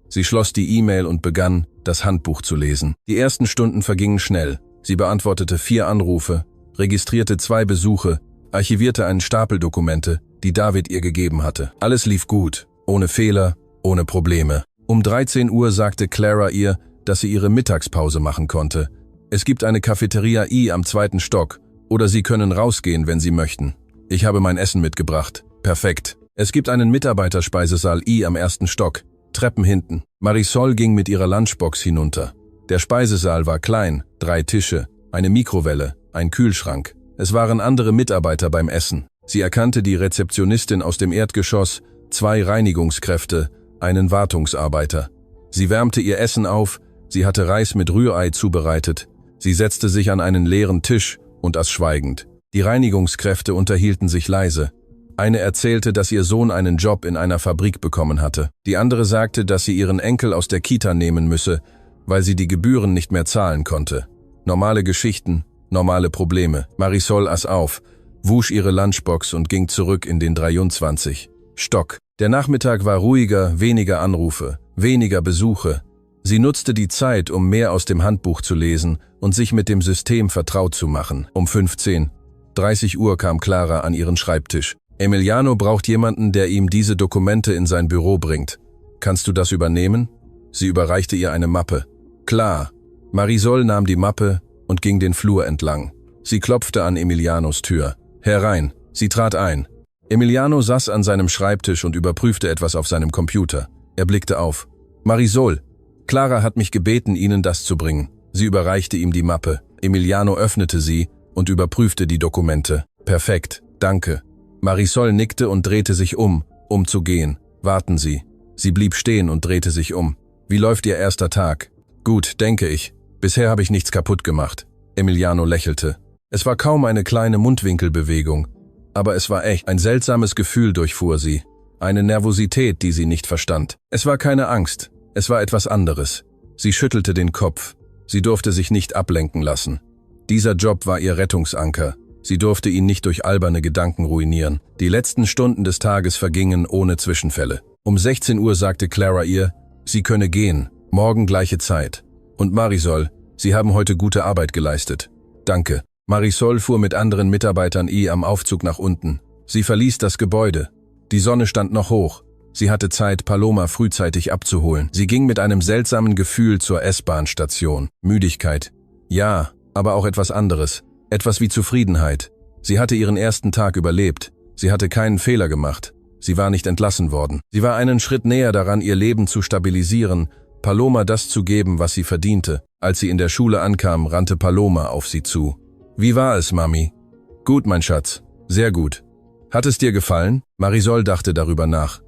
Sie schloss die E-Mail und begann, das Handbuch zu lesen. Die ersten Stunden vergingen schnell. Sie beantwortete 4 Anrufe, registrierte 2 Besuche, archivierte einen Stapel Dokumente, die David ihr gegeben hatte. Alles lief gut, ohne Fehler, ohne Probleme. Um 13 Uhr sagte Clara ihr, dass sie ihre Mittagspause machen konnte. Es gibt eine Cafeteria am 2. Stock, oder Sie können rausgehen, wenn Sie möchten. Ich habe mein Essen mitgebracht. Perfekt. Es gibt einen Mitarbeiterspeisesaal am 1. Stock, Treppen hinten. Marisol ging mit ihrer Lunchbox hinunter. Der Speisesaal war klein, 3 Tische, eine Mikrowelle, ein Kühlschrank. Es waren andere Mitarbeiter beim Essen. Sie erkannte die Rezeptionistin aus dem Erdgeschoss, 2 Reinigungskräfte, einen Wartungsarbeiter. Sie wärmte ihr Essen auf, sie hatte Reis mit Rührei zubereitet. Sie setzte sich an einen leeren Tisch und aß schweigend. Die Reinigungskräfte unterhielten sich leise. Eine erzählte, dass ihr Sohn einen Job in einer Fabrik bekommen hatte. Die andere sagte, dass sie ihren Enkel aus der Kita nehmen müsse, weil sie die Gebühren nicht mehr zahlen konnte. Normale Geschichten, normale Probleme. Marisol aß auf, wusch ihre Lunchbox und ging zurück in den 23. Stock. Der Nachmittag war ruhiger, weniger Anrufe, weniger Besuche. Sie nutzte die Zeit, um mehr aus dem Handbuch zu lesen und sich mit dem System vertraut zu machen. Um 15:30 Uhr kam Clara an ihren Schreibtisch. Emiliano braucht jemanden, der ihm diese Dokumente in sein Büro bringt. Kannst du das übernehmen? Sie überreichte ihr eine Mappe. Klar. Marisol nahm die Mappe und ging den Flur entlang. Sie klopfte an Emilianos Tür. Herein. Sie trat ein. Emiliano saß an seinem Schreibtisch und überprüfte etwas auf seinem Computer. Er blickte auf. Marisol, Clara hat mich gebeten, Ihnen das zu bringen. Sie überreichte ihm die Mappe. Emiliano öffnete sie und überprüfte die Dokumente. Perfekt, danke. Marisol nickte und drehte sich um zu gehen. Warten Sie. Sie blieb stehen und drehte sich um. Wie läuft Ihr erster Tag? Gut, denke ich. Bisher habe ich nichts kaputt gemacht. Emiliano lächelte. Es war kaum eine kleine Mundwinkelbewegung. Aber es war echt. Ein seltsames Gefühl durchfuhr sie. Eine Nervosität, die sie nicht verstand. Es war keine Angst. Es war etwas anderes. Sie schüttelte den Kopf. Sie durfte sich nicht ablenken lassen. Dieser Job war ihr Rettungsanker. Sie durfte ihn nicht durch alberne Gedanken ruinieren. Die letzten Stunden des Tages vergingen ohne Zwischenfälle. Um 16 Uhr sagte Clara ihr, sie könne gehen, morgen gleiche Zeit. Und Marisol, Sie haben heute gute Arbeit geleistet. Danke. Marisol fuhr mit anderen Mitarbeitern am Aufzug nach unten. Sie verließ das Gebäude. Die Sonne stand noch hoch. Sie hatte Zeit, Paloma frühzeitig abzuholen. Sie ging mit einem seltsamen Gefühl zur S-Bahn-Station. Müdigkeit. Ja, aber auch etwas anderes. Etwas wie Zufriedenheit. Sie hatte ihren ersten Tag überlebt. Sie hatte keinen Fehler gemacht. Sie war nicht entlassen worden. Sie war einen Schritt näher daran, ihr Leben zu stabilisieren, Paloma das zu geben, was sie verdiente. Als sie in der Schule ankam, rannte Paloma auf sie zu. Wie war es, Mami? Gut, mein Schatz. Sehr gut. Hat es dir gefallen? Marisol dachte darüber nach.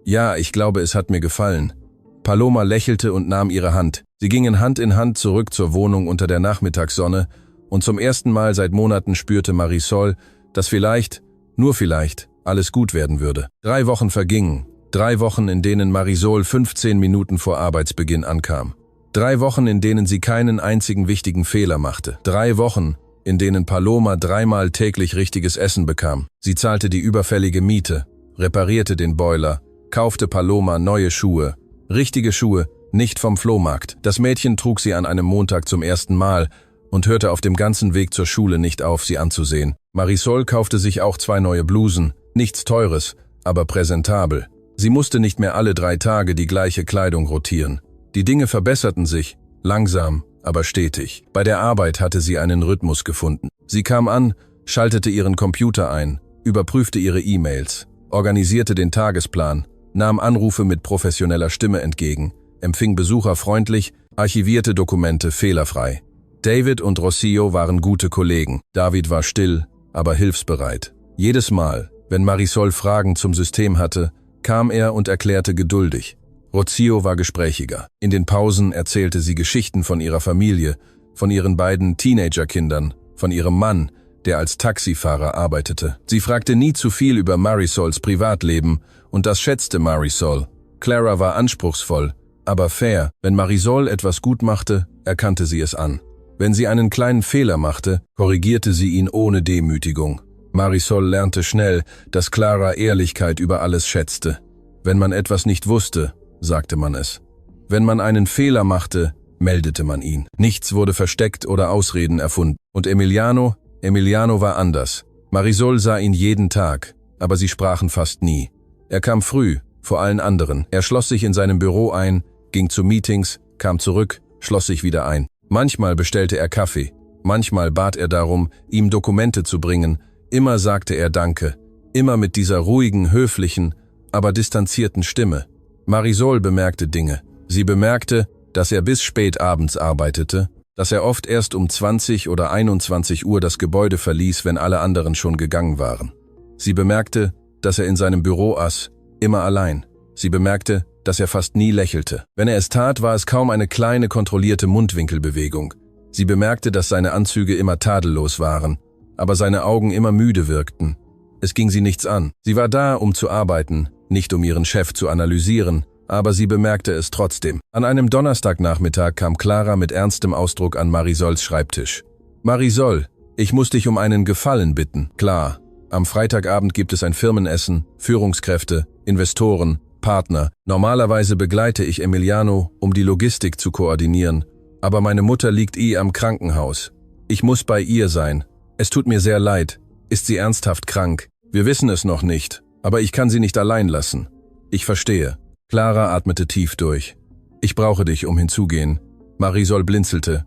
Ja, ich glaube, es hat mir gefallen. Paloma lächelte und nahm ihre Hand. Sie gingen Hand in Hand zurück zur Wohnung unter der Nachmittagssonne und zum ersten Mal seit Monaten spürte Marisol, dass vielleicht, nur vielleicht, alles gut werden würde. 3 Wochen vergingen. 3 Wochen, in denen Marisol 15 Minuten vor Arbeitsbeginn ankam. 3 Wochen, in denen sie keinen einzigen wichtigen Fehler machte. 3 Wochen, in denen Paloma 3-mal täglich richtiges Essen bekam. Sie zahlte die überfällige Miete, reparierte den Boiler, kaufte Paloma neue Schuhe. Richtige Schuhe, nicht vom Flohmarkt. Das Mädchen trug sie an einem Montag zum ersten Mal und hörte auf dem ganzen Weg zur Schule nicht auf, sie anzusehen. Marisol kaufte sich auch 2 neue Blusen, nichts Teures, aber präsentabel. Sie musste nicht mehr alle 3 Tage die gleiche Kleidung rotieren. Die Dinge verbesserten sich, langsam, aber stetig. Bei der Arbeit hatte sie einen Rhythmus gefunden. Sie kam an, schaltete ihren Computer ein, überprüfte ihre E-Mails, organisierte den Tagesplan, nahm Anrufe mit professioneller Stimme entgegen, empfing Besucher freundlich, archivierte Dokumente fehlerfrei. David und Rocio waren gute Kollegen. David war still, aber hilfsbereit. Jedes Mal, wenn Marisol Fragen zum System hatte, kam er und erklärte geduldig. Rocio war gesprächiger. In den Pausen erzählte sie Geschichten von ihrer Familie, von ihren beiden Teenagerkindern, von ihrem Mann, der als Taxifahrer arbeitete. Sie fragte nie zu viel über Marisols Privatleben und das schätzte Marisol. Clara war anspruchsvoll, aber fair. Wenn Marisol etwas gut machte, erkannte sie es an. Wenn sie einen kleinen Fehler machte, korrigierte sie ihn ohne Demütigung. Marisol lernte schnell, dass Clara Ehrlichkeit über alles schätzte. Wenn man etwas nicht wusste, sagte man es. Wenn man einen Fehler machte, meldete man ihn. Nichts wurde versteckt oder Ausreden erfunden. Und Emiliano war anders. Marisol sah ihn jeden Tag, aber sie sprachen fast nie. Er kam früh, vor allen anderen. Er schloss sich in seinem Büro ein, ging zu Meetings, kam zurück, schloss sich wieder ein. Manchmal bestellte er Kaffee, manchmal bat er darum, ihm Dokumente zu bringen. Immer sagte er Danke, immer mit dieser ruhigen, höflichen, aber distanzierten Stimme. Marisol bemerkte Dinge. Sie bemerkte, dass er bis spät abends arbeitete, dass er oft erst um 20 oder 21 Uhr das Gebäude verließ, wenn alle anderen schon gegangen waren. Sie bemerkte, dass er in seinem Büro aß, immer allein. Sie bemerkte, dass er fast nie lächelte. Wenn er es tat, war es kaum eine kleine, kontrollierte Mundwinkelbewegung. Sie bemerkte, dass seine Anzüge immer tadellos waren, aber seine Augen immer müde wirkten. Es ging sie nichts an. Sie war da, um zu arbeiten, nicht um ihren Chef zu analysieren, aber sie bemerkte es trotzdem. An einem Donnerstagnachmittag kam Clara mit ernstem Ausdruck an Marisols Schreibtisch. »Marisol, ich muss dich um einen Gefallen bitten.« »Klar, am Freitagabend gibt es ein Firmenessen, Führungskräfte, Investoren, Partner. Normalerweise begleite ich Emiliano, um die Logistik zu koordinieren, aber meine Mutter liegt am Krankenhaus. Ich muss bei ihr sein. Es tut mir sehr leid. Ist sie ernsthaft krank? Wir wissen es noch nicht, aber ich kann sie nicht allein lassen. Ich verstehe.« Clara atmete tief durch. »Ich brauche dich, um hinzugehen.« Marisol blinzelte.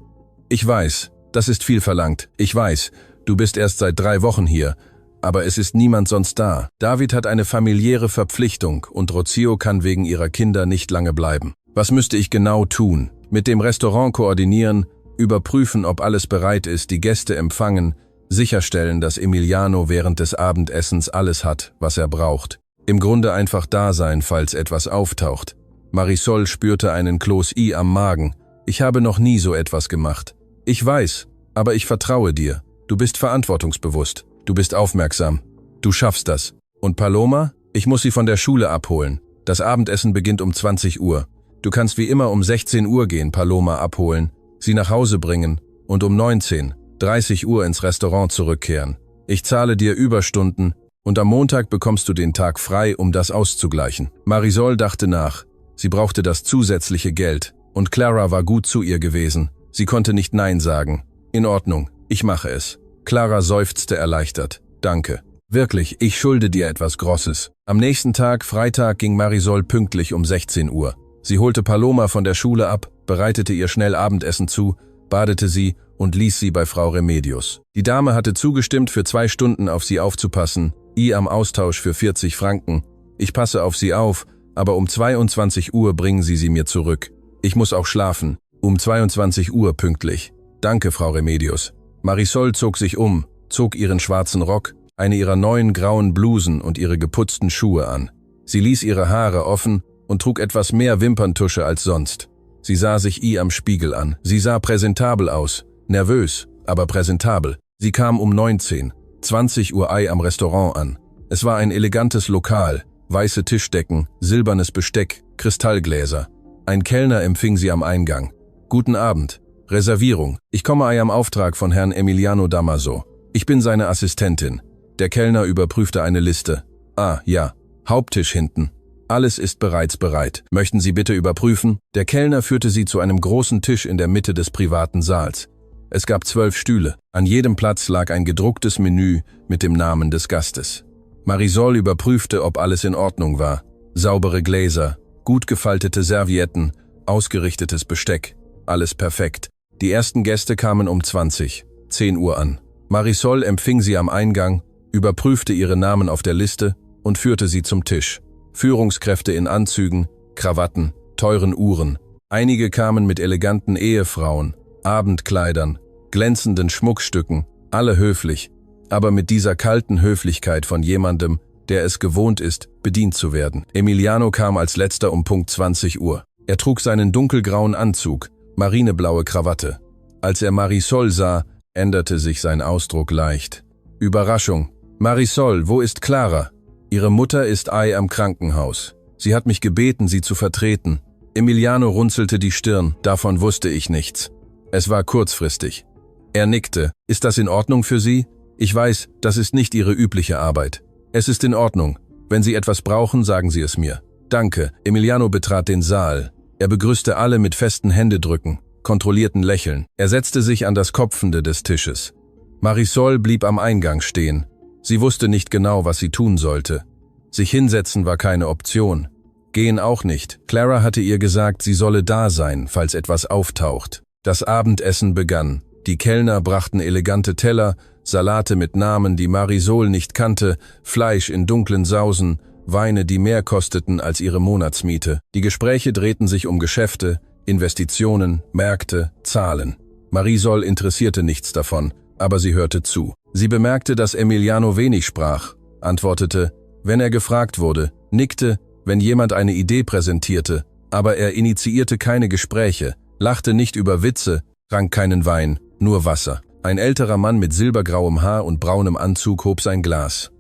»Ich weiß, das ist viel verlangt. Ich weiß, du bist erst seit 3 Wochen hier, aber es ist niemand sonst da. David hat eine familiäre Verpflichtung und Rocio kann wegen ihrer Kinder nicht lange bleiben. Was müsste ich genau tun? Mit dem Restaurant koordinieren, überprüfen, ob alles bereit ist, die Gäste empfangen, sicherstellen, dass Emiliano während des Abendessens alles hat, was er braucht. Im Grunde einfach da sein, falls etwas auftaucht. Marisol spürte einen Kloß am Magen. »Ich habe noch nie so etwas gemacht. Ich weiß, aber ich vertraue dir. Du bist verantwortungsbewusst. Du bist aufmerksam. Du schaffst das. Und Paloma? Ich muss sie von der Schule abholen. Das Abendessen beginnt um 20 Uhr. Du kannst wie immer um 16 Uhr gehen, Paloma abholen, sie nach Hause bringen und um 19:30 Uhr ins Restaurant zurückkehren. Ich zahle dir Überstunden und am Montag bekommst du den Tag frei, um das auszugleichen.« Marisol dachte nach. Sie brauchte das zusätzliche Geld und Clara war gut zu ihr gewesen. Sie konnte nicht Nein sagen. »In Ordnung, ich mache es.« Clara seufzte erleichtert. »Danke. Wirklich, ich schulde dir etwas Grosses.« Am nächsten Tag, Freitag, ging Marisol pünktlich um 16 Uhr. Sie holte Paloma von der Schule ab, bereitete ihr schnell Abendessen zu, badete sie und ließ sie bei Frau Remedios. Die Dame hatte zugestimmt, für 2 Stunden auf sie aufzupassen, am Austausch für 40 Franken. Ich passe auf sie auf, aber um 22 Uhr bringen Sie mir zurück. Ich muss auch schlafen. Um 22 Uhr pünktlich. Danke, Frau Remedios. Marisol zog sich um, zog ihren schwarzen Rock, eine ihrer neuen grauen Blusen und ihre geputzten Schuhe an. Sie ließ ihre Haare offen und trug etwas mehr Wimperntusche als sonst. Sie sah sich am Spiegel an. Sie sah präsentabel aus, nervös, aber präsentabel. Sie kam um 19:20 Uhr am Restaurant an. Es war ein elegantes Lokal, weiße Tischdecken, silbernes Besteck, Kristallgläser. Ein Kellner empfing sie am Eingang. »Guten Abend. Reservierung. Ich komme am Auftrag von Herrn Emiliano Damaso. Ich bin seine Assistentin.« Der Kellner überprüfte eine Liste. »Ah, ja. Haupttisch hinten.« Alles ist bereits bereit. Möchten Sie bitte überprüfen? Der Kellner führte sie zu einem großen Tisch in der Mitte des privaten Saals. Es gab 12 Stühle. An jedem Platz lag ein gedrucktes Menü mit dem Namen des Gastes. Marisol überprüfte, ob alles in Ordnung war. Saubere Gläser, gut gefaltete Servietten, ausgerichtetes Besteck. Alles perfekt. Die ersten Gäste kamen um 10 Uhr an. Marisol empfing sie am Eingang, überprüfte ihre Namen auf der Liste und führte sie zum Tisch. Führungskräfte in Anzügen, Krawatten, teuren Uhren. Einige kamen mit eleganten Ehefrauen, Abendkleidern, glänzenden Schmuckstücken, alle höflich, aber mit dieser kalten Höflichkeit von jemandem, der es gewohnt ist, bedient zu werden. Emiliano kam als letzter um Punkt 20 Uhr. Er trug seinen dunkelgrauen Anzug, marineblaue Krawatte. Als er Marisol sah, änderte sich sein Ausdruck leicht. Überraschung. Marisol, wo ist Clara? Ihre Mutter ist am Krankenhaus. Sie hat mich gebeten, sie zu vertreten. Emiliano runzelte die Stirn, davon wusste ich nichts. Es war kurzfristig. Er nickte. Ist das in Ordnung für Sie? Ich weiß, das ist nicht Ihre übliche Arbeit. Es ist in Ordnung. Wenn Sie etwas brauchen, sagen Sie es mir. Danke. Emiliano betrat den Saal. Er begrüßte alle mit festen Händedrücken, kontrollierten Lächeln. Er setzte sich an das Kopfende des Tisches. Marisol blieb am Eingang stehen. Sie wusste nicht genau, was sie tun sollte. Sich hinsetzen war keine Option. Gehen auch nicht. Clara hatte ihr gesagt, sie solle da sein, falls etwas auftaucht. Das Abendessen begann. Die Kellner brachten elegante Teller, Salate mit Namen, die Marisol nicht kannte, Fleisch in dunklen Sausen, Weine, die mehr kosteten als ihre Monatsmiete. Die Gespräche drehten sich um Geschäfte, Investitionen, Märkte, Zahlen. Marisol interessierte nichts davon, aber sie hörte zu. Sie bemerkte, dass Emiliano wenig sprach, antwortete, wenn er gefragt wurde, nickte, wenn jemand eine Idee präsentierte, aber er initiierte keine Gespräche, lachte nicht über Witze, trank keinen Wein, nur Wasser. Ein älterer Mann mit silbergrauem Haar und braunem Anzug hob sein Glas.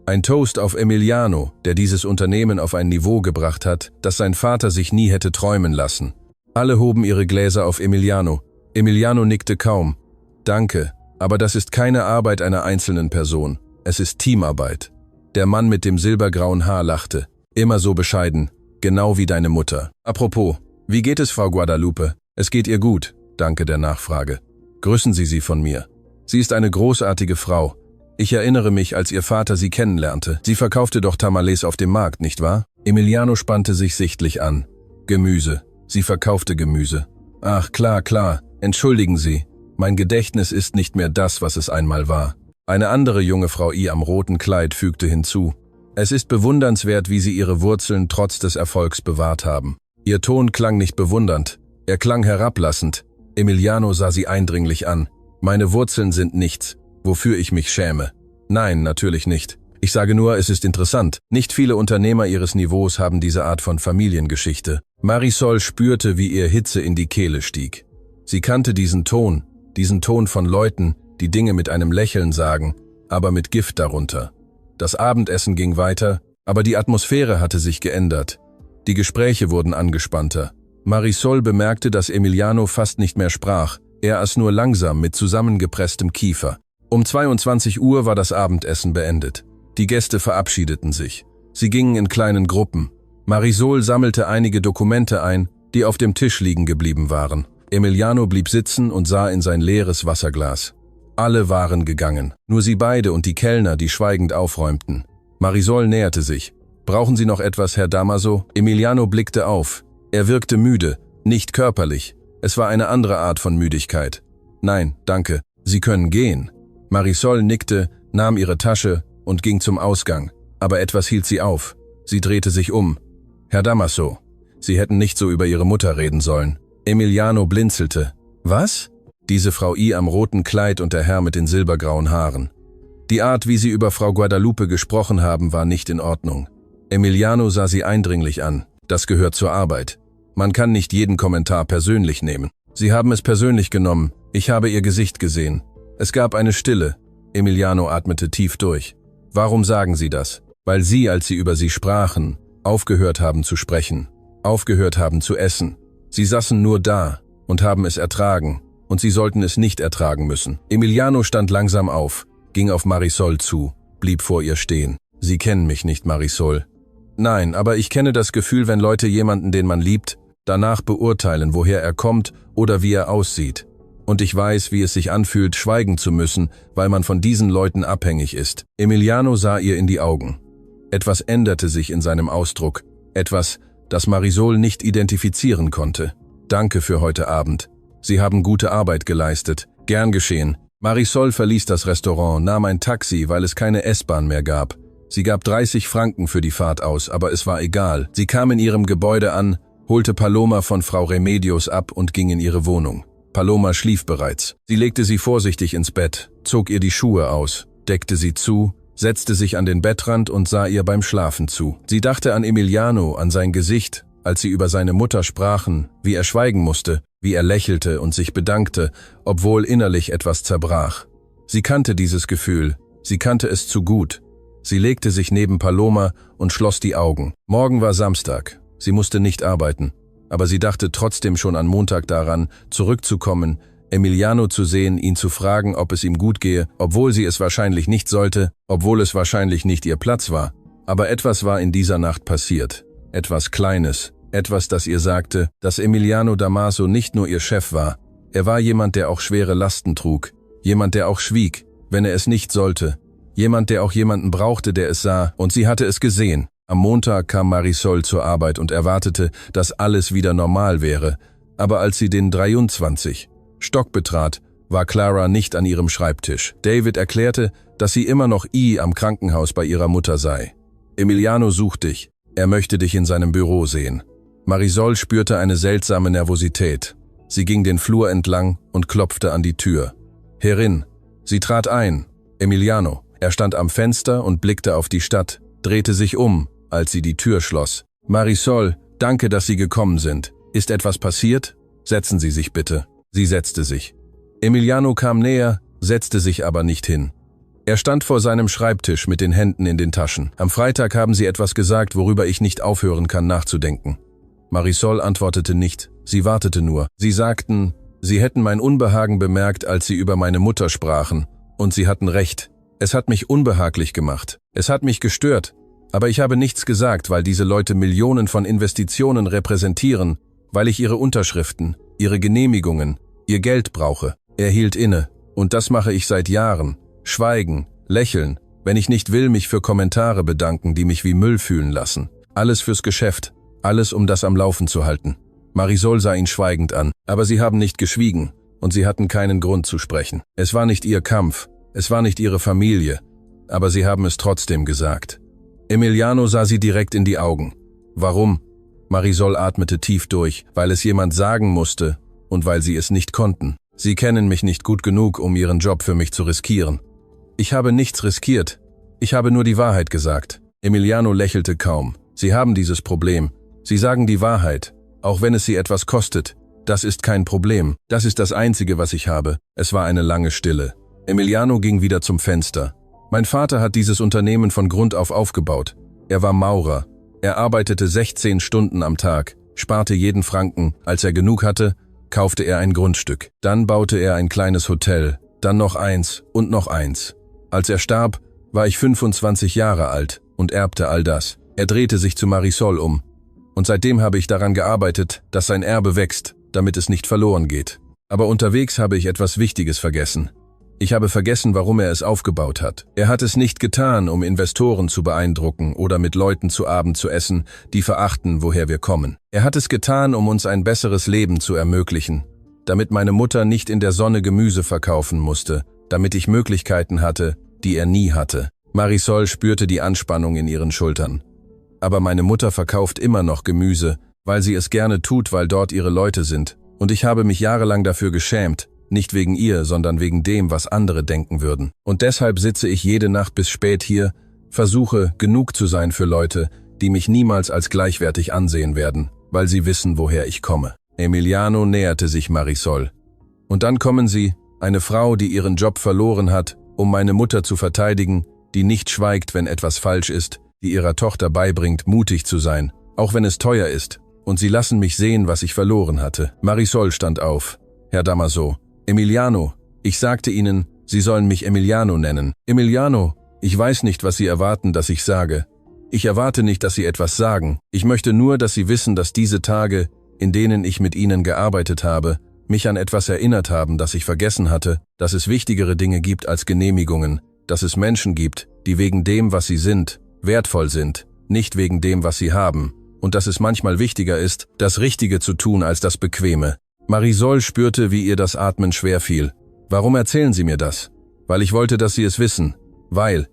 Ein Toast auf Emiliano, der dieses Unternehmen auf ein Niveau gebracht hat, das sein Vater sich nie hätte träumen lassen. Alle hoben ihre Gläser auf Emiliano. Emiliano nickte kaum. Danke. Aber das ist keine Arbeit einer einzelnen Person. Es ist Teamarbeit. Der Mann mit dem silbergrauen Haar lachte. Immer so bescheiden. Genau wie deine Mutter. Apropos, wie geht es Frau Guadalupe? Es geht ihr gut. Danke der Nachfrage. Grüßen Sie sie von mir. Sie ist eine großartige Frau. Ich erinnere mich, als Ihr Vater sie kennenlernte. Sie verkaufte doch Tamales auf dem Markt, nicht wahr? Emiliano spannte sich sichtlich an. Gemüse. Sie verkaufte Gemüse. Ach, klar. Entschuldigen Sie. Mein Gedächtnis ist nicht mehr das, was es einmal war. Eine andere junge Frau am roten Kleid fügte hinzu. Es ist bewundernswert, wie Sie Ihre Wurzeln trotz des Erfolgs bewahrt haben. Ihr Ton klang nicht bewundernd, er klang herablassend. Emiliano sah sie eindringlich an. Meine Wurzeln sind nichts, wofür ich mich schäme. Nein, natürlich nicht. Ich sage nur, es ist interessant. Nicht viele Unternehmer ihres Niveaus haben diese Art von Familiengeschichte. Marisol spürte, wie ihr Hitze in die Kehle stieg. Sie kannte diesen Ton von Leuten, die Dinge mit einem Lächeln sagen, aber mit Gift darunter. Das Abendessen ging weiter, aber die Atmosphäre hatte sich geändert. Die Gespräche wurden angespannter. Marisol bemerkte, dass Emiliano fast nicht mehr sprach, er aß nur langsam mit zusammengepresstem Kiefer. Um 22 Uhr war das Abendessen beendet. Die Gäste verabschiedeten sich. Sie gingen in kleinen Gruppen. Marisol sammelte einige Dokumente ein, die auf dem Tisch liegen geblieben waren. Emiliano blieb sitzen und sah in sein leeres Wasserglas. Alle waren gegangen, nur sie beide und die Kellner, die schweigend aufräumten. Marisol näherte sich. »Brauchen Sie noch etwas, Herr Damaso?« Emiliano blickte auf. Er wirkte müde, nicht körperlich. Es war eine andere Art von Müdigkeit. »Nein, danke. Sie können gehen.« Marisol nickte, nahm ihre Tasche und ging zum Ausgang. Aber etwas hielt sie auf. Sie drehte sich um. »Herr Damaso, Sie hätten nicht so über Ihre Mutter reden sollen.« Emiliano blinzelte. »Was?« Diese Frau am roten Kleid und der Herr mit den silbergrauen Haaren. Die Art, wie sie über Frau Guadalupe gesprochen haben, war nicht in Ordnung. Emiliano sah sie eindringlich an. Das gehört zur Arbeit. Man kann nicht jeden Kommentar persönlich nehmen. Sie haben es persönlich genommen. Ich habe ihr Gesicht gesehen. Es gab eine Stille. Emiliano atmete tief durch. Warum sagen Sie das? Weil Sie, als Sie über sie sprachen, aufgehört haben zu sprechen, aufgehört haben zu essen. Sie saßen nur da und haben es ertragen, und Sie sollten es nicht ertragen müssen. Emiliano stand langsam auf, ging auf Marisol zu, blieb vor ihr stehen. »Sie kennen mich nicht, Marisol.« Nein, aber ich kenne das Gefühl, wenn Leute jemanden, den man liebt, danach beurteilen, woher er kommt oder wie er aussieht. Und ich weiß, wie es sich anfühlt, schweigen zu müssen, weil man von diesen Leuten abhängig ist. Emiliano sah ihr in die Augen. Etwas änderte sich in seinem Ausdruck. Etwas, das Marisol nicht identifizieren konnte. Danke für heute Abend. Sie haben gute Arbeit geleistet. Gern geschehen. Marisol verließ das Restaurant, nahm ein Taxi, weil es keine S-Bahn mehr gab. Sie gab 30 Franken für die Fahrt aus, aber es war egal. Sie kam in ihrem Gebäude an, holte Paloma von Frau Remedios ab und ging in ihre Wohnung. Paloma schlief bereits. Sie legte sie vorsichtig ins Bett, zog ihr die Schuhe aus, deckte sie zu, setzte sich an den Bettrand und sah ihr beim Schlafen zu. Sie dachte an Emiliano, an sein Gesicht, als sie über seine Mutter sprachen, wie er schweigen musste, wie er lächelte und sich bedankte, obwohl innerlich etwas zerbrach. Sie kannte dieses Gefühl, sie kannte es zu gut. Sie legte sich neben Paloma und schloss die Augen. Morgen war Samstag. Sie musste nicht arbeiten. Aber sie dachte trotzdem schon an Montag daran, zurückzukommen, Emiliano zu sehen, ihn zu fragen, ob es ihm gut gehe, obwohl sie es wahrscheinlich nicht sollte, obwohl es wahrscheinlich nicht ihr Platz war. Aber etwas war in dieser Nacht passiert. Etwas Kleines. Etwas, das ihr sagte, dass Emiliano Damaso nicht nur ihr Chef war. Er war jemand, der auch schwere Lasten trug. Jemand, der auch schwieg, wenn er es nicht sollte. Jemand, der auch jemanden brauchte, der es sah, und sie hatte es gesehen. Am Montag kam Marisol zur Arbeit und erwartete, dass alles wieder normal wäre. Aber als sie den 23. Stock betrat, war Clara nicht an ihrem Schreibtisch. David erklärte, dass sie immer noch am Krankenhaus bei ihrer Mutter sei. Emiliano sucht dich. Er möchte dich in seinem Büro sehen. Marisol spürte eine seltsame Nervosität. Sie ging den Flur entlang und klopfte an die Tür. Herin. Sie trat ein. Emiliano. Er stand am Fenster und blickte auf die Stadt, drehte sich um, als sie die Tür schloss. Marisol, danke, dass Sie gekommen sind. Ist etwas passiert? Setzen Sie sich bitte. Sie setzte sich. Emiliano kam näher, setzte sich aber nicht hin. Er stand vor seinem Schreibtisch mit den Händen in den Taschen. Am Freitag haben Sie etwas gesagt, worüber ich nicht aufhören kann nachzudenken. Marisol antwortete nicht. Sie wartete nur. Sie sagten, Sie hätten mein Unbehagen bemerkt, als Sie über meine Mutter sprachen. Und Sie hatten recht. Es hat mich unbehaglich gemacht. Es hat mich gestört. Aber ich habe nichts gesagt, weil diese Leute Millionen von Investitionen repräsentieren, weil ich ihre Unterschriften, ihre Genehmigungen, ihr Geld brauche. Er hielt inne. Und das mache ich seit Jahren. Schweigen, lächeln, wenn ich nicht will, mich für Kommentare bedanken, die mich wie Müll fühlen lassen. Alles fürs Geschäft. Alles, um das am Laufen zu halten. Marisol sah ihn schweigend an. Aber sie haben nicht geschwiegen. Und sie hatten keinen Grund zu sprechen. Es war nicht ihr Kampf. Es war nicht ihre Familie. Aber sie haben es trotzdem gesagt. Emiliano sah sie direkt in die Augen. Warum? Marisol atmete tief durch, weil es jemand sagen musste und weil sie es nicht konnten. Sie kennen mich nicht gut genug, um ihren Job für mich zu riskieren. Ich habe nichts riskiert. Ich habe nur die Wahrheit gesagt. Emiliano lächelte kaum. Sie haben dieses Problem. Sie sagen die Wahrheit, auch wenn es sie etwas kostet. Das ist kein Problem. Das ist das Einzige, was ich habe. Es war eine lange Stille. Emiliano ging wieder zum Fenster. Mein Vater hat dieses Unternehmen von Grund auf aufgebaut. Er war Maurer. Er arbeitete 16 Stunden am Tag, sparte jeden Franken. Als er genug hatte, kaufte er ein Grundstück. Dann baute er ein kleines Hotel, dann noch eins und noch eins. Als er starb, war ich 25 Jahre alt und erbte all das. Er drehte sich zu Marisol um. Und seitdem habe ich daran gearbeitet, dass sein Erbe wächst, damit es nicht verloren geht. Aber unterwegs habe ich etwas Wichtiges vergessen. Ich habe vergessen, warum er es aufgebaut hat. Er hat es nicht getan, um Investoren zu beeindrucken oder mit Leuten zu Abend zu essen, die verachten, woher wir kommen. Er hat es getan, um uns ein besseres Leben zu ermöglichen, damit meine Mutter nicht in der Sonne Gemüse verkaufen musste, damit ich Möglichkeiten hatte, die er nie hatte. Marisol spürte die Anspannung in ihren Schultern. Aber meine Mutter verkauft immer noch Gemüse, weil sie es gerne tut, weil dort ihre Leute sind. Und ich habe mich jahrelang dafür geschämt. Nicht wegen ihr, sondern wegen dem, was andere denken würden. Und deshalb sitze ich jede Nacht bis spät hier, versuche, genug zu sein für Leute, die mich niemals als gleichwertig ansehen werden, weil sie wissen, woher ich komme. Emiliano näherte sich Marisol. Und dann kommen Sie, eine Frau, die ihren Job verloren hat, um meine Mutter zu verteidigen, die nicht schweigt, wenn etwas falsch ist, die ihrer Tochter beibringt, mutig zu sein, auch wenn es teuer ist. Und Sie lassen mich sehen, was ich verloren hatte. Marisol stand auf. Herr Damaso. Emiliano, ich sagte Ihnen, Sie sollen mich Emiliano nennen. Emiliano, ich weiß nicht, was Sie erwarten, dass ich sage. Ich erwarte nicht, dass Sie etwas sagen. Ich möchte nur, dass Sie wissen, dass diese Tage, in denen ich mit Ihnen gearbeitet habe, mich an etwas erinnert haben, das ich vergessen hatte, dass es wichtigere Dinge gibt als Genehmigungen, dass es Menschen gibt, die wegen dem, was sie sind, wertvoll sind, nicht wegen dem, was sie haben, und dass es manchmal wichtiger ist, das Richtige zu tun als das Bequeme. Marisol spürte, wie ihr das Atmen schwer fiel. Warum erzählen Sie mir das? Weil ich wollte, dass Sie es wissen. Weil.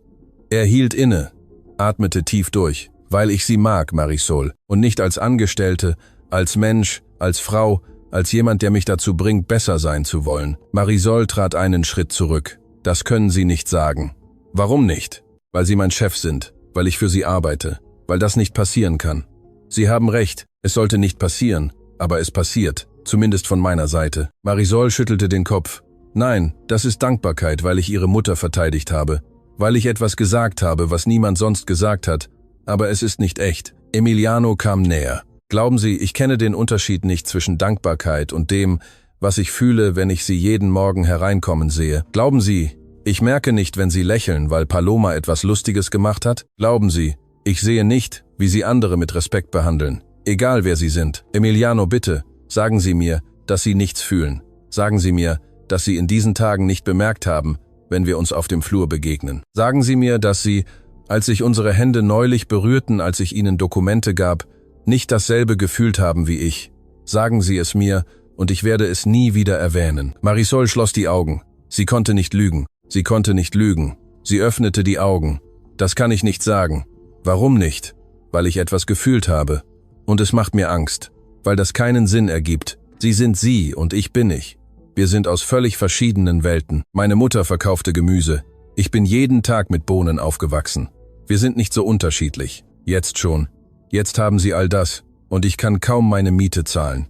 Er hielt inne, atmete tief durch. Weil ich Sie mag, Marisol, und nicht als Angestellte, als Mensch, als Frau, als jemand, der mich dazu bringt, besser sein zu wollen. Marisol trat einen Schritt zurück. Das können Sie nicht sagen. Warum nicht? Weil Sie mein Chef sind, weil ich für Sie arbeite, weil das nicht passieren kann. Sie haben recht, es sollte nicht passieren, aber es passiert, zumindest von meiner Seite. Marisol schüttelte den Kopf. Nein, das ist Dankbarkeit, weil ich Ihre Mutter verteidigt habe, weil ich etwas gesagt habe, was niemand sonst gesagt hat, aber es ist nicht echt. Emiliano kam näher. Glauben Sie, ich kenne den Unterschied nicht zwischen Dankbarkeit und dem, was ich fühle, wenn ich Sie jeden Morgen hereinkommen sehe. Glauben Sie, ich merke nicht, wenn Sie lächeln, weil Paloma etwas Lustiges gemacht hat? Glauben Sie, ich sehe nicht, wie Sie andere mit Respekt behandeln, egal wer Sie sind. Emiliano, bitte, sagen Sie mir, dass Sie nichts fühlen. Sagen Sie mir, dass Sie in diesen Tagen nicht bemerkt haben, wenn wir uns auf dem Flur begegnen. Sagen Sie mir, dass Sie, als sich unsere Hände neulich berührten, als ich Ihnen Dokumente gab, nicht dasselbe gefühlt haben wie ich. Sagen Sie es mir, und ich werde es nie wieder erwähnen. Marisol schloss die Augen. Sie konnte nicht lügen. Sie konnte nicht lügen. Sie öffnete die Augen. Das kann ich nicht sagen. Warum nicht? Weil ich etwas gefühlt habe. Und es macht mir Angst. Weil das keinen Sinn ergibt. Sie sind Sie und ich bin ich. Wir sind aus völlig verschiedenen Welten. Meine Mutter verkaufte Gemüse. Ich bin jeden Tag mit Bohnen aufgewachsen. Wir sind nicht so unterschiedlich. Jetzt schon. Jetzt haben Sie all das, und ich kann kaum meine Miete zahlen.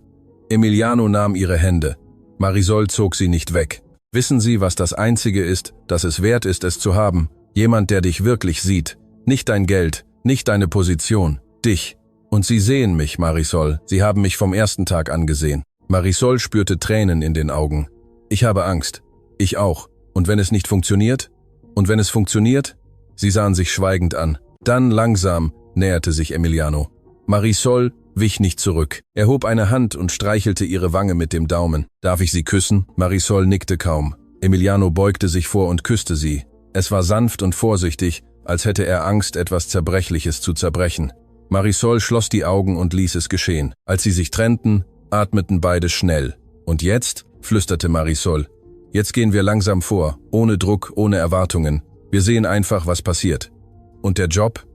Emiliano nahm ihre Hände. Marisol zog sie nicht weg. Wissen Sie, was das Einzige ist, das es wert ist, es zu haben? Jemand, der dich wirklich sieht. Nicht dein Geld, nicht deine Position, dich. Und Sie sehen mich, Marisol. Sie haben mich vom ersten Tag angesehen. Marisol spürte Tränen in den Augen. Ich habe Angst. Ich auch. Und wenn es nicht funktioniert? Und wenn es funktioniert? Sie sahen sich schweigend an. Dann langsam näherte sich Emiliano. Marisol wich nicht zurück. Er hob eine Hand und streichelte ihre Wange mit dem Daumen. Darf ich Sie küssen? Marisol nickte kaum. Emiliano beugte sich vor und küsste sie. Es war sanft und vorsichtig, als hätte er Angst, etwas Zerbrechliches zu zerbrechen. Marisol schloss die Augen und ließ es geschehen. Als sie sich trennten, atmeten beide schnell. Und jetzt? Flüsterte Marisol. Jetzt gehen wir langsam vor, ohne Druck, ohne Erwartungen. Wir sehen einfach, was passiert. Und der Job?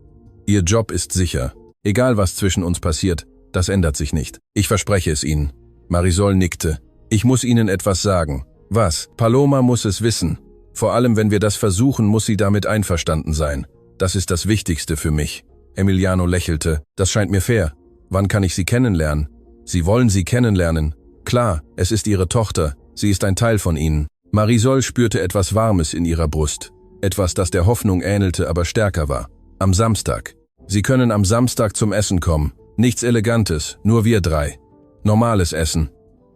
Ihr Job ist sicher. Egal, was zwischen uns passiert, das ändert sich nicht. Ich verspreche es Ihnen. Marisol nickte. Ich muss Ihnen etwas sagen. Was? Paloma muss es wissen. Vor allem, wenn wir das versuchen, muss sie damit einverstanden sein. Das ist das Wichtigste für mich. Emiliano lächelte. Das scheint mir fair. Wann kann ich Sie kennenlernen? Sie wollen sie kennenlernen. Klar, es ist Ihre Tochter. Sie ist ein Teil von Ihnen. Marisol spürte etwas Warmes in ihrer Brust. Etwas, das der Hoffnung ähnelte, aber stärker war. Am Samstag. Sie können am Samstag zum Essen kommen. Nichts Elegantes, nur wir drei. Normales Essen.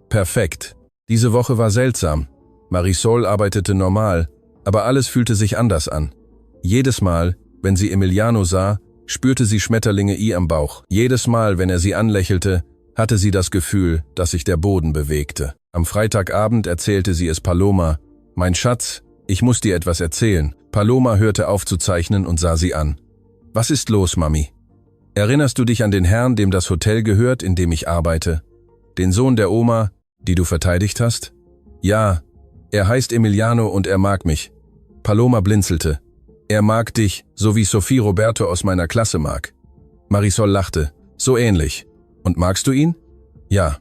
Perfekt. Diese Woche war seltsam. Marisol arbeitete normal, aber alles fühlte sich anders an. Jedes Mal, wenn sie Emiliano sah, spürte sie Schmetterlinge am Bauch. Jedes Mal, wenn er sie anlächelte, hatte sie das Gefühl, dass sich der Boden bewegte. Am Freitagabend erzählte sie es Paloma. Mein Schatz, ich muss dir etwas erzählen. Paloma hörte auf zu zeichnen und sah sie an. Was ist los, Mami? Erinnerst du dich an den Herrn, dem das Hotel gehört, in dem ich arbeite? Den Sohn der Oma, die du verteidigt hast? Ja, er heißt Emiliano und er mag mich. Paloma blinzelte. Er mag dich, so wie Sophie Roberto aus meiner Klasse mag. Marisol lachte. So ähnlich. Und magst du ihn? Ja.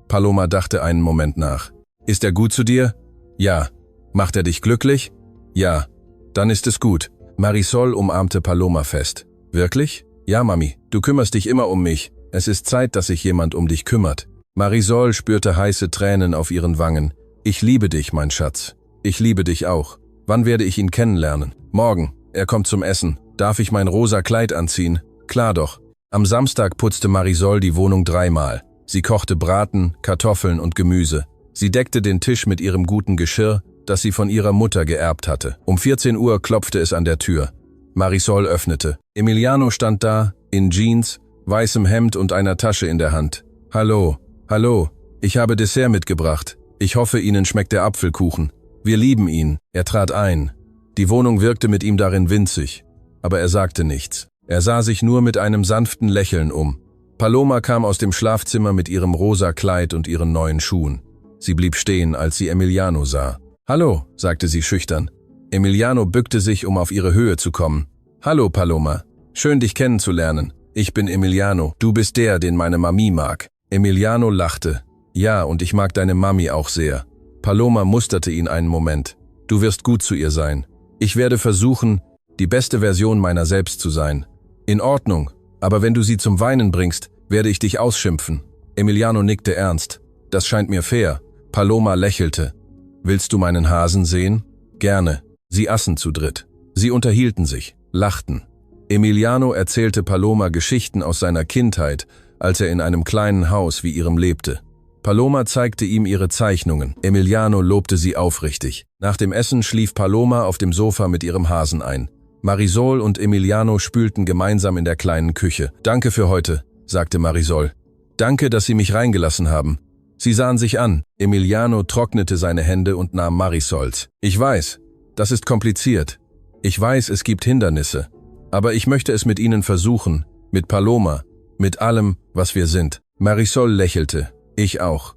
Paloma dachte einen Moment nach. Ist er gut zu dir? Ja. Macht er dich glücklich? Ja. Dann ist es gut. Marisol umarmte Paloma fest. Wirklich? Ja, Mami, du kümmerst dich immer um mich. Es ist Zeit, dass sich jemand um dich kümmert. Marisol spürte heiße Tränen auf ihren Wangen. Ich liebe dich, mein Schatz. Ich liebe dich auch. Wann werde ich ihn kennenlernen? Morgen. Er kommt zum Essen. Darf ich mein rosa Kleid anziehen? Klar doch. Am Samstag putzte Marisol die Wohnung 3-mal. Sie kochte Braten, Kartoffeln und Gemüse. Sie deckte den Tisch mit ihrem guten Geschirr, das sie von ihrer Mutter geerbt hatte. Um 14 Uhr klopfte es an der Tür. Marisol öffnete. Emiliano stand da, in Jeans, weißem Hemd und einer Tasche in der Hand. »Hallo, hallo, ich habe Dessert mitgebracht. Ich hoffe, Ihnen schmeckt der Apfelkuchen. Wir lieben ihn.« Er trat ein. Die Wohnung wirkte mit ihm darin winzig, aber er sagte nichts. Er sah sich nur mit einem sanften Lächeln um. Paloma kam aus dem Schlafzimmer mit ihrem rosa Kleid und ihren neuen Schuhen. Sie blieb stehen, als sie Emiliano sah. »Hallo«, sagte sie schüchtern. Emiliano bückte sich, um auf ihre Höhe zu kommen. »Hallo, Paloma. Schön, dich kennenzulernen. Ich bin Emiliano. Du bist der, den meine Mami mag.« Emiliano lachte. »Ja, und ich mag deine Mami auch sehr.« Paloma musterte ihn einen Moment. »Du wirst gut zu ihr sein. Ich werde versuchen, die beste Version meiner selbst zu sein.« »In Ordnung, aber wenn du sie zum Weinen bringst, werde ich dich ausschimpfen.« Emiliano nickte ernst. »Das scheint mir fair.« Paloma lächelte. »Willst du meinen Hasen sehen?« »Gerne.« Sie aßen zu dritt. Sie unterhielten sich, lachten. Emiliano erzählte Paloma Geschichten aus seiner Kindheit, als er in einem kleinen Haus wie ihrem lebte. Paloma zeigte ihm ihre Zeichnungen. Emiliano lobte sie aufrichtig. Nach dem Essen schlief Paloma auf dem Sofa mit ihrem Hasen ein. Marisol und Emiliano spülten gemeinsam in der kleinen Küche. »Danke für heute«, sagte Marisol. »Danke, dass Sie mich reingelassen haben.« Sie sahen sich an. Emiliano trocknete seine Hände und nahm Marisols. »Ich weiß, das ist kompliziert. Ich weiß, es gibt Hindernisse. Aber ich möchte es mit Ihnen versuchen, mit Paloma, mit allem, was wir sind.« Marisol lächelte. »Ich auch.«